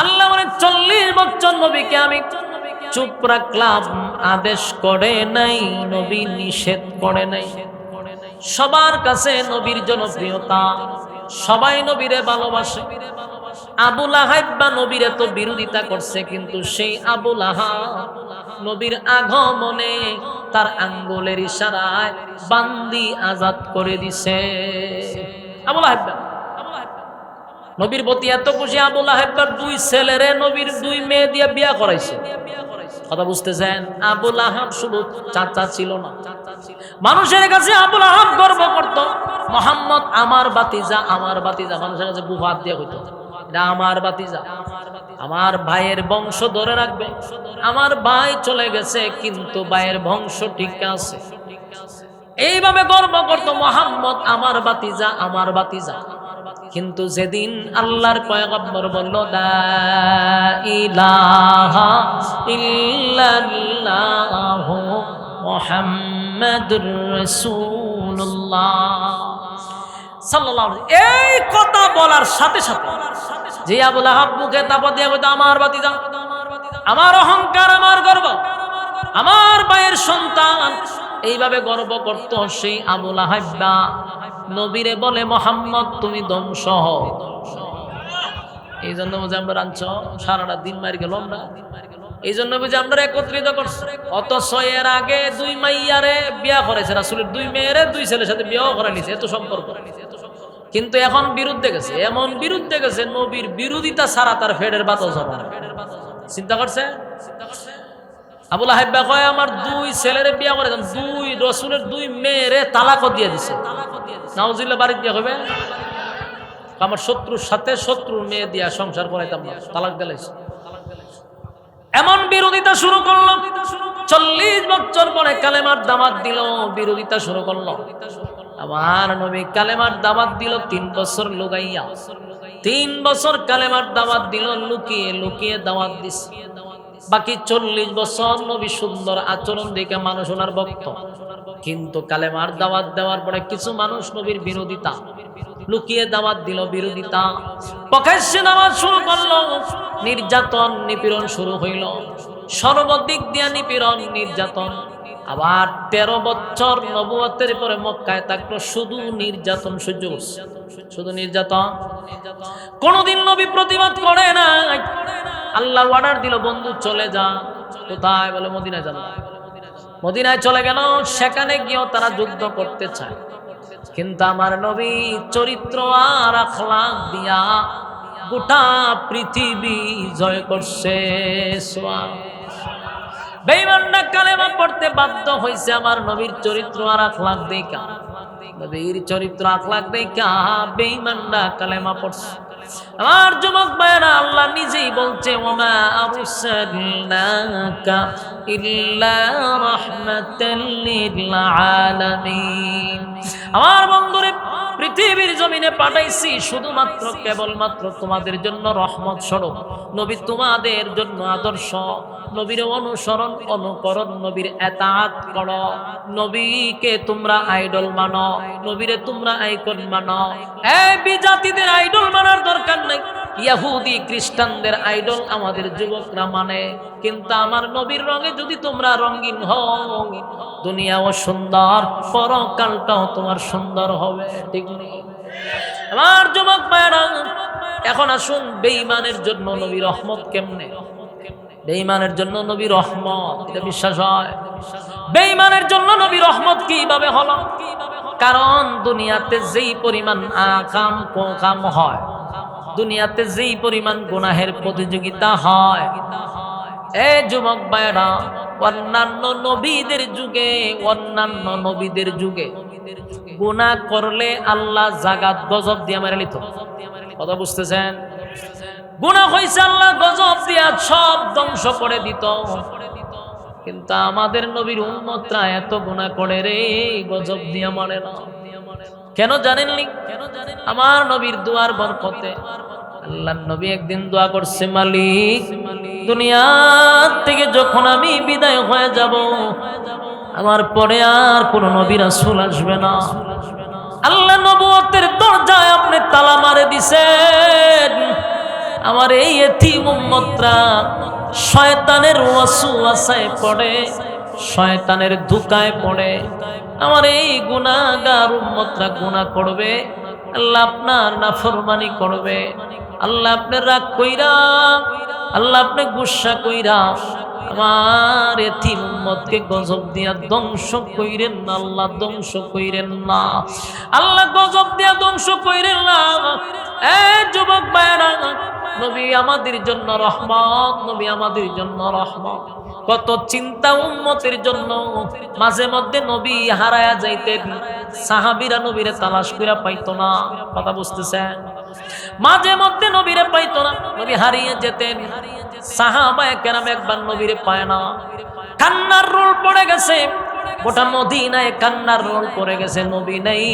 আল্লাহ বলে 40 বছর নবীকে আমি চুপ রাখলাম, আদেশ করে নাই, নবী নিষেধ করে নাই। সবার কাছে নবীর জনপ্রিয়তা, সবাই নবীরে ভালোবাসে। আবু লাহাব বা নবীর এত বিরোধিতা করছে, কিন্তু সেই আবু লাহাব নবীর আগমনে তার আঙ্গুলের ইশারায় বান্দি আজাদ করে দিছে। আবু লাহাব নবীর প্রতি এত খুশি, আবু লাহাবের 2 ছেলেরে নবীর 2 মেয়ে দিয়ে বিয়া করাইছে। কথা বুঝতেছেন? আবু লাহাব শুধু চাচা ছিল না, মানুষের কাছে আবু লাহাব গর্ব করত, মুহাম্মদ আমার বাতিজা, আমার বাতিজা। মানুষের কাছে বুক হাত দিয়ে কইতো এটা আমার বাতিজা, আমার ভাইয়ের বংশ ধরে রাখবে। আমার ভাই চলে গেছে কিন্তু ভাইয়ের বংশ ঠিক আছে। এইভাবে গর্ব করত, মুহাম্মদ আমার বাতিজা, আমার বাতিজা। কিন্তু যেদিন আল্লাহর পয়গম্বর বলল লা ইলাহা ইল্লাল্লাহু মুহাম্মাদুর রাসূলুল্লাহ সাল্লাল্লাহু আলাইহি, এই কথা বলার সাথে সাথে যে আবু লাহাব মুখে তাপা দিয়ে কইতো আমার বাতিজা, আমার অহংকার, আমার গর্ব, আমার ভাইয়ের সন্তান, এইভাবে গর্ব করত সেই আবু লাহাব নবীরে বলে মুহাম্মদ তুমি ধ্বংস হও। এই জন্য বুঝে আমরা রাঞ্চ সারাটা দিন মার গেল আমরা, এই জন্য বুঝে আমরা একত্রিত করছি। অথচ এর আগে 2 মাইয়ারে বিয়া করেছে রাসূলের, 2 মেয়েরে 2 ছেলের সাথে বিয়াও করে নিছে, এত সম্পর্ক। কিন্তু এখন বিরুদ্ধে গেছে, এমন বিরুদ্ধে গেছে নবীর বিরোধিতা ছাড়া তার ফেডের বাতাস হবে না। চিন্তা করছে? আবু লাহাব কয় আমার 2 ছেলেরে বিয়া করে, 2 রাসূলের 2 মেয়েরে তালাকও দিয়ে দিছে। নাউজুবিল্লাহ, বাড়ি দিয়ে হবে আমার শত্রুর সাথে শত্রুর মেয়ে দিয়া সংসার করাইতাম না, তালাক দিলাইছে। এমন বিরোধিতা শুরু করলো। 40 বছর পরে কালেমার দাওয়াত দিল, বিরোধিতা শুরু করলো। আমার নবী কালেমার দাওয়াত দিল 3 বছর লুকাইয়া, 3 বছর কালেমার দাওয়াত দিল লুকিয়ে লুকিয়ে দাওয়াত দিছে। বাকি 40 বছর নবী সুন্দর আচরণ দেখে মানুষ ওনার ভক্ত। কিন্তু কালেমার দাওয়াত দেওয়ার পরে কিছু মানুষ নবীর বিরোধিতা, লুকিয়ে দাওয়াত দিল বিরোধিতা, প্রকাশ্যে দাওয়াত শুরু করলো, নির্যাতন নিপীড়ন শুরু হইল, সর্বদিক দিয়া নিপীড়ন নির্যাতন। আবার 13 বছর নবুয়তের পরে মক্কায় থাকলো, শুধু নির্যাতন সহ্য করছে, শুধু নির্যাতন। কোনদিন নবী প্রতিবাদ করে নাই। আল্লাহ অর্ডার দিল বন্ধু চলে যা, কোথায়? বলে মদিনায় যাবে। মদিনায় চলে গেল। সেখানে গিয়েও তারা যুদ্ধ করতে চায়, কিন্তু আমার নবী চরিত্র আর আখলাক দিয়া গোটা পৃথিবী জয় করছে। বেঈমানরা কালেমা পড়তে বাধ্য হয়েছে আমার নবীর চরিত্র আর আখলাক দেখা। নবীর চরিত্র আখলাক দেখা বেঈমানরা কালেমা পড়ছে। আমার যুবক ভাইরা, আল্লাহ নিজেই বলছে, ওমা আরসালনাকা ইল্লা রাহমাতাল লিল আলামিন। আমার বন্ধুরে, পৃথিবীর জমিনে পাঠাইছি শুধুমাত্র কেবলমাত্র তোমাদের জন্য রহমত স্বরূপ। নবী তোমাদের জন্য আদর্শ। নবীর অনুসরণ অনুকরণ, নবীর এতাআত করো। নবীকে তোমরা আইডল মানো, নবীরে তোমরা আইকন মানো। এই বিজাতিদের আইডল মানার দরকার নাই। ইহুদি খ্রিস্টানদের আইডল আমাদের যুবকরা মানে, কিন্তু আমার নবীর রঙে যদি তোমরা রঙিন হও, দুনিয়াও সুন্দর, পরকালটাও তোমার সুন্দর হবে। ঠিক নেই আমার যুবক ভাইরা? এখন আসুন, বেঈমানের জন্য নবী রহমত কেমনে? বেঈমানের জন্য নবী রহমত, এটা বিশ্বাস হয়? বেঈমানের জন্য নবী রহমত কিভাবে হলো? কারণ দুনিয়াতে যেই পরিমাণ আকাম কোকাম হয়, দুনিয়াতে যেই পরিমাণ গুনাহের প্রতিযোগিতা হয়, এ যুবক ভাইরা, অন্যান্য নবীদের যুগে গুনাহ করলে আল্লাহ জাগাত গজব দিয়ে মেরে নিত। কথা বুঝতেছেন? গুনাহ হইছে আল্লাহ গজব দিয়া সব ধ্বংস করে দিত। কিন্তু আমাদের নবীর উম্মতরা এত গুনাহ করে রে, গজব দিয়া মারে না। কেন জানেননি? আমার নবীর দুয়ার বরকতে আল্লাহর নবী একদিন দোয়া করছে, মালিক, দুনিয়া থেকে যখন আমি বিদায় হয়ে যাব, আমার পরে আর কোন নবী রাসূল আসবে না। আল্লাহ নবুয়তের দরজায় আপনি তালা মারে দিছেন। আমার এই এতিম উম্মতরা শয়তানের ওয়াসওয়াসায় পড়ে, শয়তানের ধোঁকায় পড়ে আমার এই গুনাহগার উম্মতরা গুনাহ করবে, আল্লাহ আপনার নাফরমানি করবে, আল্লাহ আপনার রাগ কইরা, আল্লাহ আপনি গুসা কইরা আমার এতিম উম্মতকে গজব দিয়া ধ্বংস কইরেন না। আল্লাহ ধ্বংস কইরেন না, আল্লাহ গজব দিয়া ধ্বংস কইরেন না। এই যুবক ভাইরা, নবী আমাদের জন্য রহমত, নবী আমাদের জন্য রহমত। কত চিন্তা উম্মতের জন্য। মাঝে মধ্যে নবী হারায়া যাইতেন, সাহাবীরা নবীরে তালাশ কইরা পাইতো না। কথা বুঝতেছেন? মাঝে মধ্যে নবীরে পাইতো না, নবী হারিয়ে যেতেন। সাহাবায়ে কেরাম একবার নবীরে পায় না, কান্নার রোল পড়ে গেছে। গোটা মদিনায় কান্নার রোল পড়ে গেছে, নবী নাই,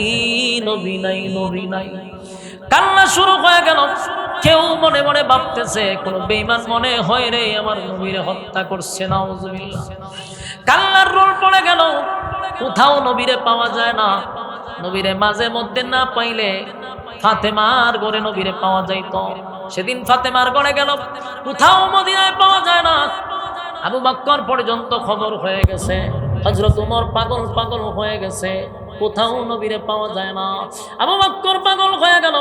নবী নাই, নবী নাই। কান্না শুরু হয়ে গেল। কেউ মনে মনে ভাবতেছে কোন বেঈমান মনে হয় রে আমার নবীরে হত্যা করছে, নাউজুবিল্লাহ। কান্নার রোল পড়ে গেল, কোথাও নবীরে পাওয়া যায় না। নবীরে মাঝে মধ্যে না পাইলে ফাতেমার ঘরে নবীরে পাওয়া যাইত। সেদিন ফাতেমার ঘরে গেল, কোথাও মদিনায় পাওয়া যায় না। আবু বকর পর্যন্ত খবর হয়ে গেছে, হযরত ওমর পাগল পাগল হয়ে গেছে, কোথাও নবীরে পাওয়া যায় না। আবু বকর পাগল হয়ে গেল,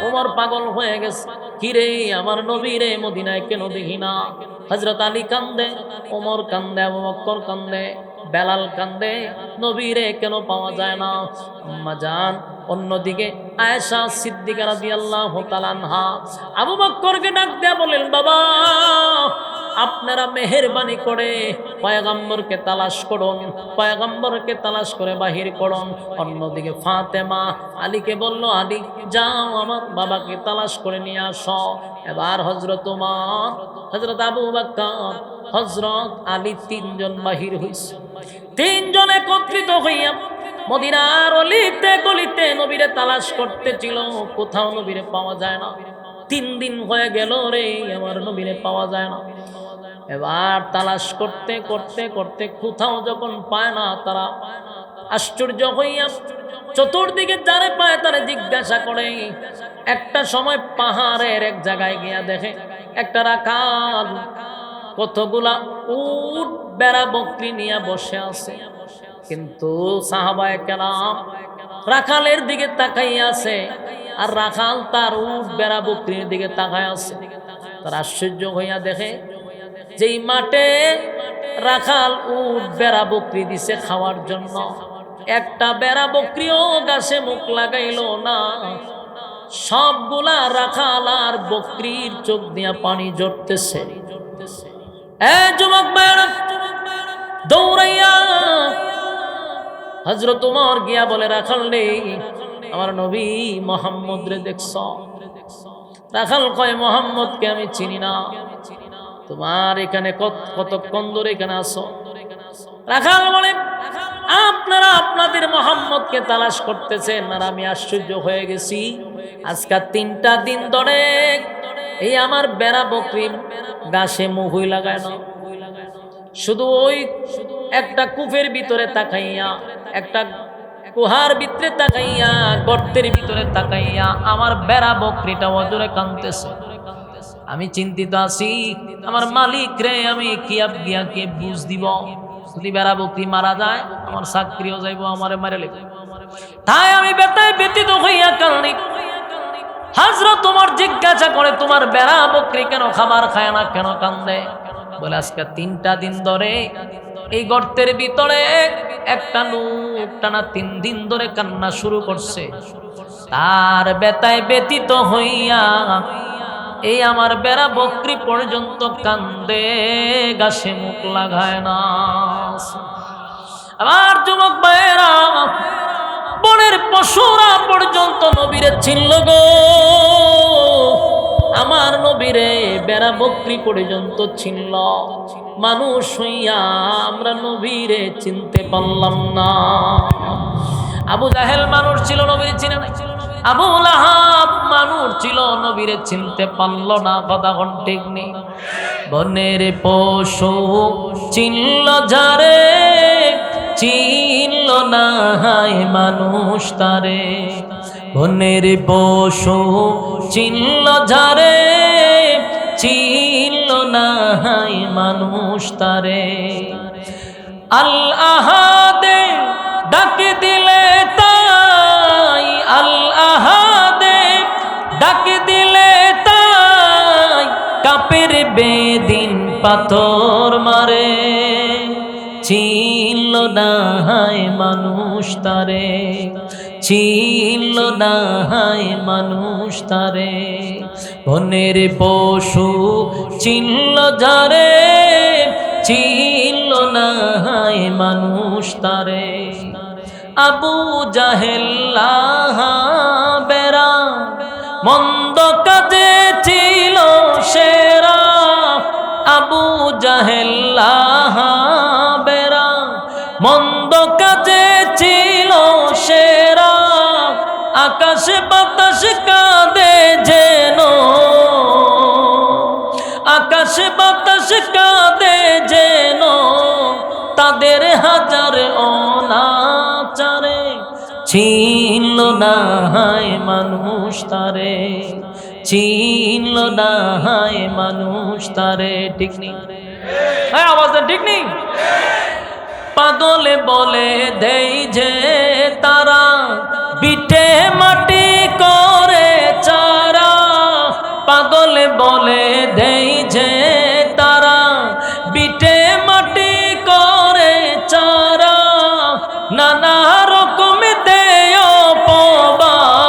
ওমর পাগল হয়ে গেছে, কিরে আমার নবীরে মদিনায় কেন দেখি না? হযরত আলী কান্দে, ওমর কান্দে, আবু বকর কান্দে, বেলাল কান্দে, নবীরে কেন পাওয়া যায় না? আম্মা জান অন্যদিকে আয়েশা সিদ্দিকা রাদিয়াল্লাহু তাআলা আনহা আবু বকরকে ডাক দেয়া বলেন, বাবা আপনারা মেহেরবানি করে পয়গম্বরকে তালাশ করুন, পয়গম্বরকে তালাশ করে বাহির করুন। অন্যদিকে ফাতেমা আলীকে বলল, আলী যাও আমার বাবাকে তালাশ করে নিয়ে আসো। এবার হযরত ওমর, হযরত আবু বকর, হযরত আলী তিনজন বাহির হইছে। তিনজন একত্রিত হইয়া মদিনার অলিতে গলিতে নবীরে তালাশ করতেছিল, কোথাও নবীরে পাওয়া যায় না। 3 দিন হয়ে গেল রে, আমার নবীরে পাওয়া যায় না। এবার তালাশ করতে করতে করতে কোথাও যখন পায় না, তারা আশ্চর্য হইয়া চতুর্দিকে যারে পায় তারা জিজ্ঞাসা করে। একটা সময় পাহাড়ের এক জায়গায় গিয়া দেখে একটা রাখাল কতগুলা উট বেড়া বকরি নিয়ে বসে আছে, কিন্তু সাহাবায়ে কেরাম রাখালের দিকে তাকাইয়া আছে, আর রাখাল তার উট বেড়া বকরির দিকে তাকায় আছে। তার আশ্চর্য হইয়া দেখে যেই মাঠে রাখাল উট বেড়া বকরি দিছে খাওয়ার জন্য, একটা বেড়া বকরিও গাছে মুখ লাগাইল না। সবগুলা রাখাল আর বকরির চোখ দিয়া পানি ঝরতেছে। যুবক ভাইরা দৌড়াইয়া হযরত ওমর গিয়া বলে, রাখাল রে, আমার নবী মুহাম্মদ রে দেখছ? রাখাল কয়, মুহাম্মদকে আমি চিনি না। তোমার এখানে কতক্ষণ ধরে এখানে আসো? রাখাল বলে, আপনারা আপনাদের মুহাম্মদকে তালাশ করতেছেন আর আমি আশ্চর্য হয়ে গেছি। আজকে 3টা দিন ধরে এই আমার বেড়া বকরি গাছে মুহুই লাগায় না, শুধু ওই একটা কূপের ভিতরে তাকাইয়া, একটা কুহার ভিতরে তাকাইয়া, গর্তের ভিতরে তাকাইয়া আমার বেড়া বকরিটা অজরে কাঁদতেছে। আমি চিন্তিত আছি, আমার মালিক রে আমি গিয়া কে বুঝ দিব? যদি বেড়া বকরি মারা যায় আমার চাকরিও যাইব, আমারে মারে লেগে। তাই আমি বেতায় ব্যতীত হইয়া কান্দি। হযরত ওমর জিজ্ঞাসা করে, তোমার বেড়া বকরি কেন খাবার খায় না, কেন কান্দে? বলে, আজকে 3টা দিন ধরে এই গর্তের ভিতরে একটা লোক টানা 3 দিন ধরে কান্না শুরু করছে। তার বেতায় ব্যতীত হইয়া এই আমার বেড়া বকরি পর্যন্ত কান্দে, গাছে মুখ লাগায় না। আমার যুবক ভাইয়েরা, বনের পশুরা পর্যন্ত নবীরে চিনল গো। আমার নবীরে বেড়া বকরি পর্যন্ত চিনল। মানুষ হইয়া আমরা নবীরে চিনতে পারলাম না। আবু জাহেল মানুষ ছিল, নবীরে চিনে নাই। আবু লাহাব মানুষ ছিল, নবীরে চিনতে পারল না। কথা কোন ঠিক নেই। বনের পশু চিনল যারে, চিনল না হায় মানুষ তারে। বনের পশু চিনল যারে, চিনল না হায় মানুষ তারে। আল আহাদে ডাকে দিলে তাই, আল আহাদে ডাকে দিলে তাই, কাপের বেদিন পাথর মারে। চিনল না হায় মানুষ তারে, চিনল না হায় মানুষ তারে। বনের পশু চিনল যারে, চিনল না হায় মানুষ তারে। আবু জাহেল বেড়া মন্দ কাজে ছিল সেরা। আবু জাহেল বেড়া মন্দ কাজে ছিল সেরা। আকাশ বাতাস কাঁদে যেন, আকাশ বাতাস কাঁদে যেন, তাদের হাজার অনাচারে। চিনল না হায় মানুষ তারে, চিনল না হায় মানুষ তারে। ঠিক নেই? হ্যাঁ, আওয়াজটা ঠিক নেই? পাগলে বলে দেই যে তারা, বিটে মাটি করে চারা। পাগলে বলে দেই যে তারা, বিটে মাটি করে চারা। নানা রকম দেয় অপবাদ,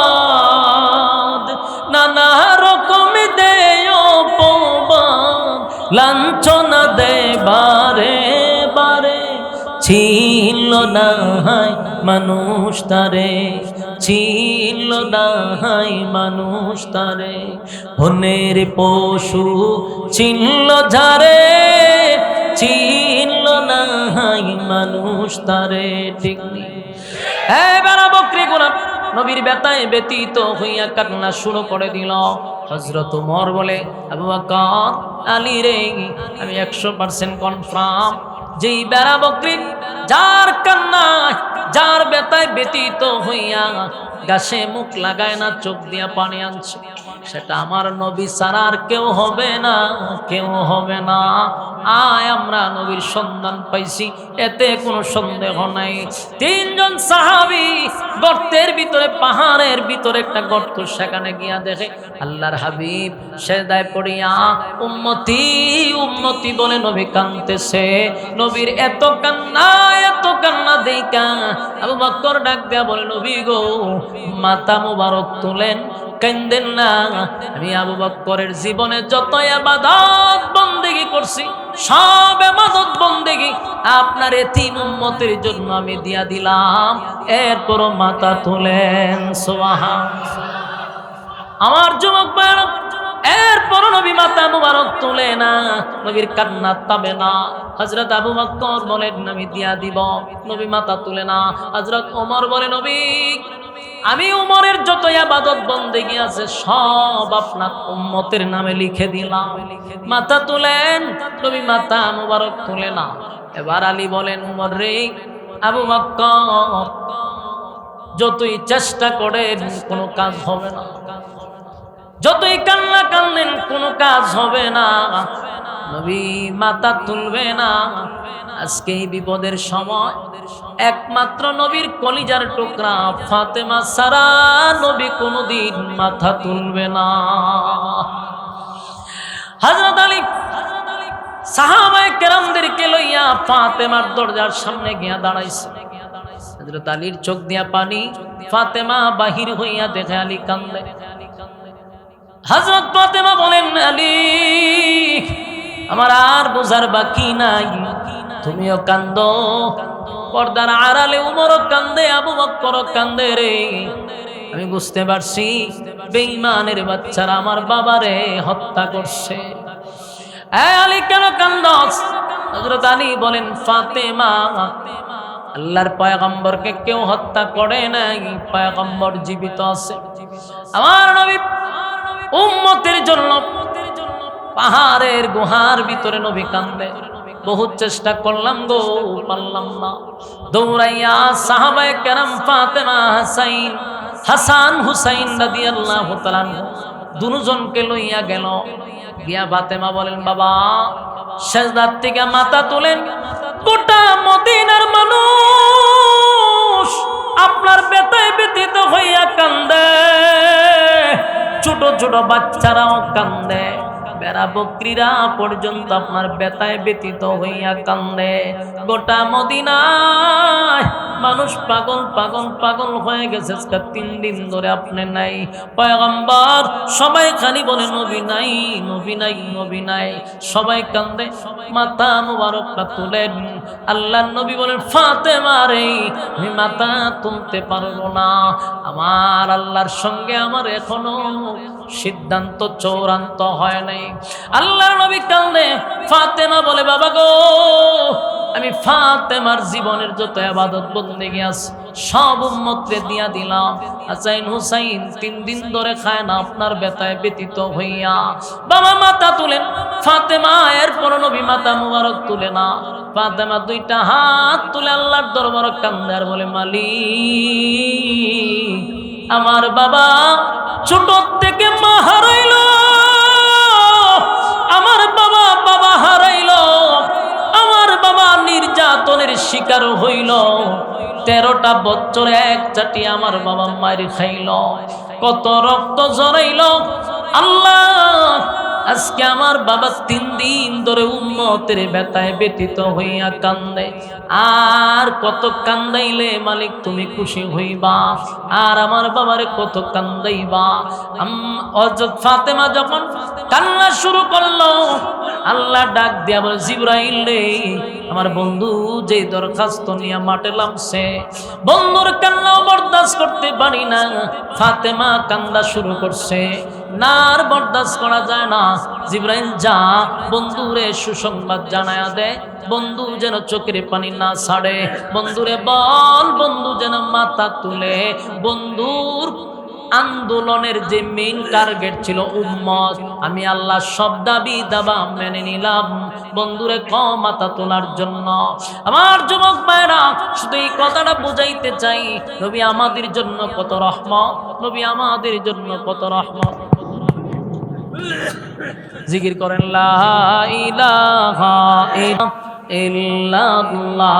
নানা রকম দেয় অপবাদ, লাঞ্ছনা দেয় বারে বারে। চিনল না হায় মানুষ তারে, চিনল না হায় মানুষ তারে। বনের পশু চিনল যারে, চিনল না হায় মানুষ তারে। ঠিক নেই? হ্যাঁ, বেড়া বকরি গুলা নবীর বেতায় ব্যতীত হইয়া কান্না শুরু করে দিল। হযরত ওমর বলে, আবু বকর, আলী রে, আমি 100% কনফার্ম যেই বেড়া বকরি যার কান্না, যার বেতায় ব্যতীত হইয়া গাছে মুখ লাগায় না, চোখ দিয়া পানি আনছে, সেটা আমার নবী ছাড়া আর কেউ হবে না, কেউ হবে না। আয় আমরা নবীর সন্ধান পাইছি, এতে কোনো সন্দেহ নাই। তিনজন সাহাবী গর্তের ভিতরে, পাহাড়ের ভিতরে একটা গর্ত, সেখানে গিয়া দেখে আল্লাহর হাবিব সেজদায় পড়িয়া উম্মতি উম্মতি বলে নবী কাঁদতেছে। নবীর এত কান্না দেইকা আবু বকর ডাক দেয়া বলে, নবী গো, মাথা মুবারক তুলেন, কান্দেন না। আমি আবু বকরের জীবনে যত ইবাদত বন্দেগী করছি, সব ইবাদত বন্দেগী আপনার এতিম উম্মতের জন্য আমি দিয়া দিলাম, এরপরও মাথা তুলেন। সুবহানাল্লাহ। আমার যুবক ভাইরা, এরপর নবী মাথা মুবারক তুলে না, নবীর কান্না থামে না। হযরত আবু বকর বলেন, আমি দিয়া দিব। নবী মাথা তুলে না। হযরত ওমর বলে, নবী আমি উমরের যত ইবাদত বন্দেগী আছে সব আপনার উম্মতের নামে লিখে দিলাম। মাথা তুলেন। নবী মাথা মুবারক তুলে না। এবার আলী বলেন, উমর রে, আবু বকর যতই চেষ্টা করেন কোনো কাজ হবে না, যতই কান্না কান্দেন কোনো কাজ হবে না, নবী মাথা তুলবে না। আজকে এই বিপদের সময় একমাত্র নবীর কলিজার টুকরা ফাতেমা ছাড়া নবী কোনোদিন মাথা তুলবে না। হযরত আলী সাহাবায়ে কেরামদেরকে লইয়া ফাতেমার দরজার সামনে গিয়া দাঁড়াইছে। হযরত আলীর চোখ দিয়া পানি, ফাতেমা বাহির হইয়া দেখে আলী কান্দে। হযরত ফাতেমা বলেন, আলী আমার আর বোঝার বাকি নাই, তুমিও কান্দো। পর্দার আড়ালে উমরও কান্দে, আবু বকরও কান্দে রে। আমি বুঝতে পারছি বেঈমানের বাচ্চারা আমার বাবারে হত্যা করছে। আলী কেন কান্দস? হযরত আলী বলেন, ফাতেমা আল্লাহর পয়গম্বরকে কেউ হত্যা করে নাই, পয়গম্বর জীবিত আছে। আমার নবী উম্মতের জন্য পাহাড়ের গুহার ভিতরে নবী কান্দে। বহুত চেষ্টা করলাম গো, পারলাম না। দৌড়াইয়া সাহাবায়ে কেরাম ফাতেমা হাসান হুসাইন রাদিয়াল্লাহু তাআলা দুজনকে লইয়া গেল। গিয়া ফাতেমা বলেন, বাবা সেজদার থেকে মাথা তুলেন। গোটা মদিনার মানুষ আপনার ব্যথায় ব্যথিত হইয়া কান্দে, ছোট ছোট বাচ্চারাও কান্দে, বেড়া বকরিরা পর্যন্ত আপনার ব্যথায় ব্যথিত হইয়া কান্দে। গোটা মদিনায় মানুষ পাগল পাগল পাগল হয়ে গেছে। 3 দিন ধরে আপনি নাই, পয়গম্বর সবাই খালি বলে নবী নাই, নবী নাই, নবী নাই, সবাই কান্দে। মাথা মুবারকটা তুলেন। আল্লাহর নবী বলেন, ফাতেমা রে, আমি মাথা তুলতে পারবো না। আমার আল্লাহর সঙ্গে আমার এখনো সিদ্ধান্ত চূড়ান্ত হয় নাই। আল্লাহর নবী কান্দে। ফাতেমা বলে, বাবা গো, আমি ফাতেমার জীবনের যত ইবাদত বন্দেগী আছে সব উম্মতকে দিয়া দিলাম। হাসান হুসাইন 3 দিন ধরে খায় না আপনার ব্যথায় ব্যথিত হইয়া। বাবা মাথা তুলেন। ফাতেমা এরপর নবী মাথা মুবারক তুলে না। ফাতেমা 2টা হাত তুলে আল্লাহর দরবারে কান্দে আর বলে, মালিক আমার বাবা ছোট থেকে মা হারাইল, আমার বাবা বাবা হারাইল, আমার বাবা নির্যাতনের শিকার হইল, 13টা বছর এক চাটি আমার বাবা মার খাইল, কত রক্ত ঝরাইল। আল্লাহ আজকে আমার বাবা 3 দিন ধরে উম্মতের ব্যথায় ব্যথিত হইয়া কান্দে। আর কত কান্দাইলে মালিক তুমি খুশি হইবা? আর আমার বাবারে কত কান্দাইবা? হযরত ফাতেমা যখন কান্না শুরু করলো, আল্লাহ ডাক দিয়া বলে, জিবরাইল রে, আমার বন্ধু যে দরখাস্ত নিয়ে মাঠে নামছে, বন্ধুর কান্নাও বরদাস্ত করতে পারি না। ফাতেমা কান্দা শুরু করছে, না আর বরদাস্ত করা যায় না। জিবরাইল যা বন্ধুরে সুসংবাদ জানায়া দে, বন্ধু যেন চোখের পানি না ছাড়ে, বন্ধুরে বল বন্ধু যেন মাথা তুলে। বন্ধুর আন্দোলনের যে মেইন টার্গেট ছিল উম্মত, আমি আল্লাহ সব দাবি দাবা মেনে নিলাম বন্ধুরে মাথা তোলার জন্য। আমার যুবক ভাইরা, শুধু এই কথাটা বুঝাইতে চাই, নবী আমাদের জন্য কত রহমত, নবী আমাদের জন্য কত রহমত। জিকির করেন লা ইলাহা ইল্লাল্লাহ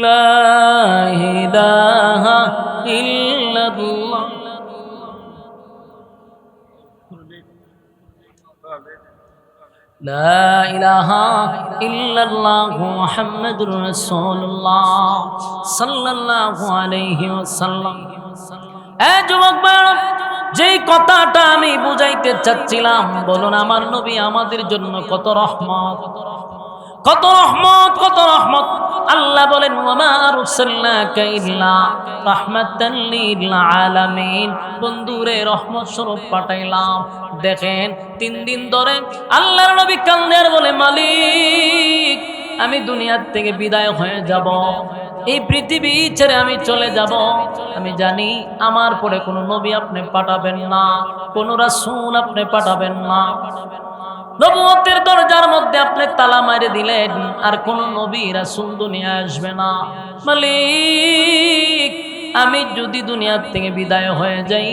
লা ইলাহা ইল্লাল্লাহ। লা ইলাহা ইল্লাল্লাহু মুহাম্মাদুর রাসূলুল্লাহ সাল্লাল্লাহু আলাইহি ওয়াসাল্লাম। যুবক ভাইরা, যেই কথাটা আমি বুঝাইতে চাচ্ছিলাম, বলুন আমার নবী আমাদের জন্য কত রহমত, কত রহমত, কত রহমত। আল্লাহ বলেন ওয়ামা আরসালনাকা ইল্লা রাহমাতাল লিল আলামিন, বন্ধুরে রহমত স্বরূপ পাঠাইলাম। দেখেন 3 দিন ধরে আল্লাহর নবী কান্দে আর বলে, মালিক আমি দুনিয়ার থেকে বিদায় হয়ে যাব, এই পৃথিবী ছেড়ে আমি চলে যাব। আমি জানি আমার পরে কোনো নবী আপনি পাঠাবেন না, কোন রাসূল আপনি পাঠাবেন না। নবুয়তের দরজার মধ্যে আপনি তালা মারে দিলেন, আর কোন নবী রাসূল দুনিয়ায় আসবে না। মালিক আমি যদি দুনিয়া থেকে বিদায় হয়ে যাই,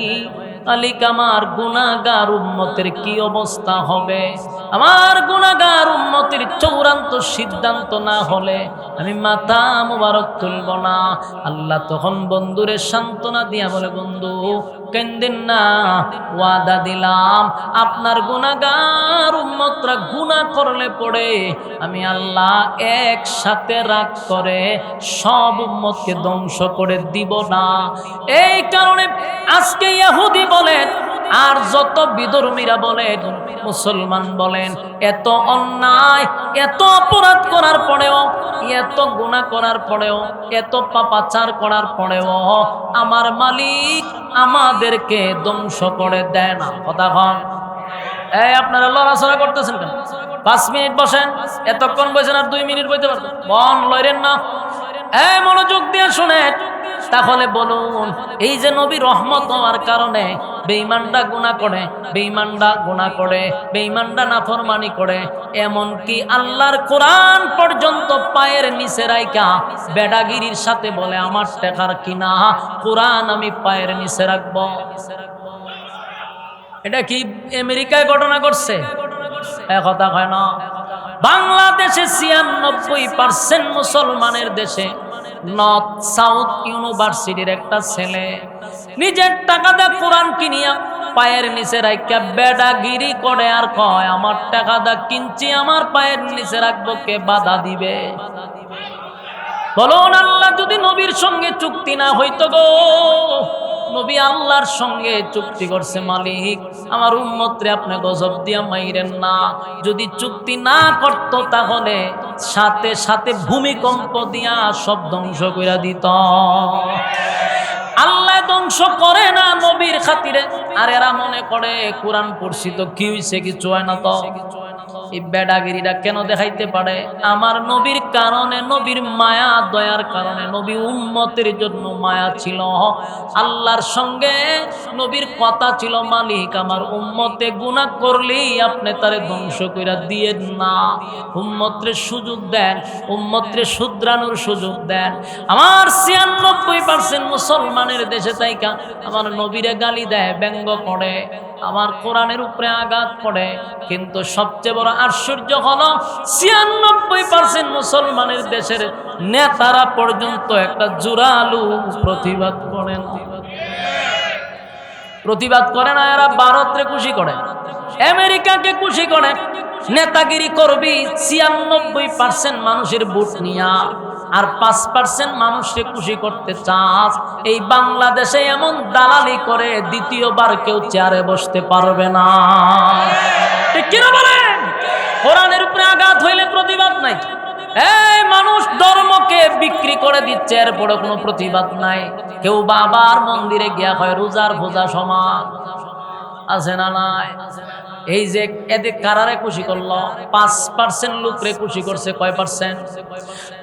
মালিক আমার গুনাহগার উম্মতের কি অবস্থা হবে? আমার গুনাহগার উম্মতের চূড়ান্ত সিদ্ধান্ত না হলে আমি মাথা মুবারক তুলব না। আল্লাহ তখন বন্ধুরে সান্ত্বনা দিয়া বলে, বন্ধু কেন্দেন না, ওয়াদা দিলাম আপনার গুনাহগার উম্মতরা গুনাহ করলে পড়ে আমি আল্লাহ একসাথে রাগ করে সব উম্মতকে ধ্বংস করে দিব না। এই কারণে আজকে ইহুদি বলেন আর যত বিধর্মীরা বলেন, মুসলমান বলেন, এত অন্যায়, এত অপরাধ করার পরেও, এত গুনাহ করার পরেও, এত পাপাচার করার পরেও আমার মালিক আমাদেরকে ধ্বংস করে দেয় না। কথা কন। আপনারা লড়াচড়া করতেছেন কেন? 5 মিনিট বসেন, এতক্ষণ বসেন আর 2 মিনিট বইতে পারবেন, মন লড়েন না। মনোযোগ দিয়ে শুনেন। তাহলে বলুন, এই যে নবী রহমত হওয়ার কারণে বেঈমানরা গুনাহ করে, বেঈমানরা গুনাহ করে, বেঈমানরা নাফরমানি করে, এমনকি আল্লাহর কোরআন পর্যন্ত পায়ের নিচে রাইখা বেডাগিরির সাথে বলে, আমার টেকার কিনা কোরআন আমি পায়ের নিচে রাখবো। এটা কি আমেরিকায় ঘটনা করছে? কথা হয় না। বাংলাদেশে 96% মুসলমানের দেশে নর্থ সাউথ ইউনিভার্সিটির একটা ছেলে নিজের টাকা দিয়ে কোরআন কিনিয়া পায়ের নিচে রাখা বেডাগিরি করে আর কয়, আমার টাকা দা কিনছি, আমার পায়ের নিচে রাখবো, কে বাধা দিবে? বলুন, আল্লাহ যদি নবীর সঙ্গে চুক্তি না হইতো গো, নবী আল্লাহর সঙ্গে চুক্তি করছে, মালিক আমার উম্মতরে আপনি গজব দিয়া মাইরেন না। যদি চুক্তি না করত তাহলে সাথে সাথে ভূমিকম্প দিয়া সব ধ্বংস করে দিত। আল্লাহ ধ্বংস করে না নবীর খাতিরে। আর এরা মনে করে কোরআন পড়ছি তো কি হইছে, কিছু হয় না। তো এই বেডাগিরিটা কেন দেখাইতে পারে? আমার নবীর কারণে, নবীর মায়া দয়ার কারণে, নবী উম্মতের জন্য মায়া ছিল। আল্লাহর সঙ্গে নবীর কথা ছিল, মালিক আমার উম্মতে গুনাহ করলেই আপনি তারে ধ্বংস কইরা দিয়েন না, উম্মতরে সুযোগ দেন, উম্মতরে শুধরানোর সুযোগ দেন। আমার 96% মুসলমানের দেশে তাইকা আমার নবীরে গালি দেয়, ব্যঙ্গ করে, আমার কোরআনের উপরে আঘাত করে। কিন্তু সবচেয়ে বড় আশ্চর্য হলো 96% মুসলমানের দেশের নেতারা পর্যন্ত একটা জোরালো প্রতিবাদ করেন। প্রতিবাদ করে না, এরা ভারতকে খুশি করে, আমেরিকাকে খুশি করে, নেতাগিরি করবি। 96% মানুষের ভোট নিয়া আর 5% মানুষকে খুশি করতে চাস। এই বাংলাদেশে এমন দালালি করে দ্বিতীয়বার কেউ চেয়ারে বসতে পারবে না। ঠিক কিনা বলেন? কোরআনের উপরে আঘাত হইলে প্রতিবাদ নাই। এই মানুষ ধর্মকে বিক্রি করে দিচ্ছে, এরপরে কোনো প্রতিবাদ নাই। কেউ বাবার মন্দিরে গিয়া হয় রোজার ভোজা সমান, আছে না নাই? এই যে এদের কারারে খুশি করলো, 5% লোকরে খুশি করছে। কয় পার্সেন্ট?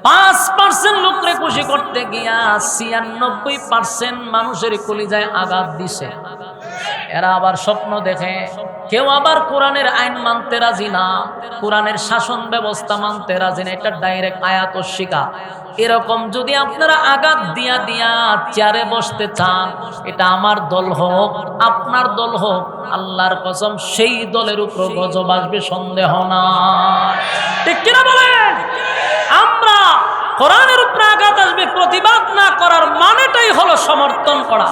5% লোকরে খুশি করতে গিয়া 96% মানুষের কলিজায় আঘাত দিছে। এরা আবার স্বপ্ন দেখে, কেউ আবার কোরআনের আইন মানতে রাজি না, কোরআনের শাসন ব্যবস্থা মানতে রাজি না। এটা ডাইরেক্ট আয়াত শিকা, এরকম যদি আপনারা আঘাত দিয়া দিয়া চেয়ারে বসতে চান, এটা আমার দল হোক আপনার দল হোক, আল্লাহর কসম সেই দলের উপর গজব আসবে, সন্দেহ না। ঠিক কিনা বলেন? আমরা কোরআনের উপর আঘাত আসবে প্রতিবাদ না করার মানেটাই হলো সমর্থন করা।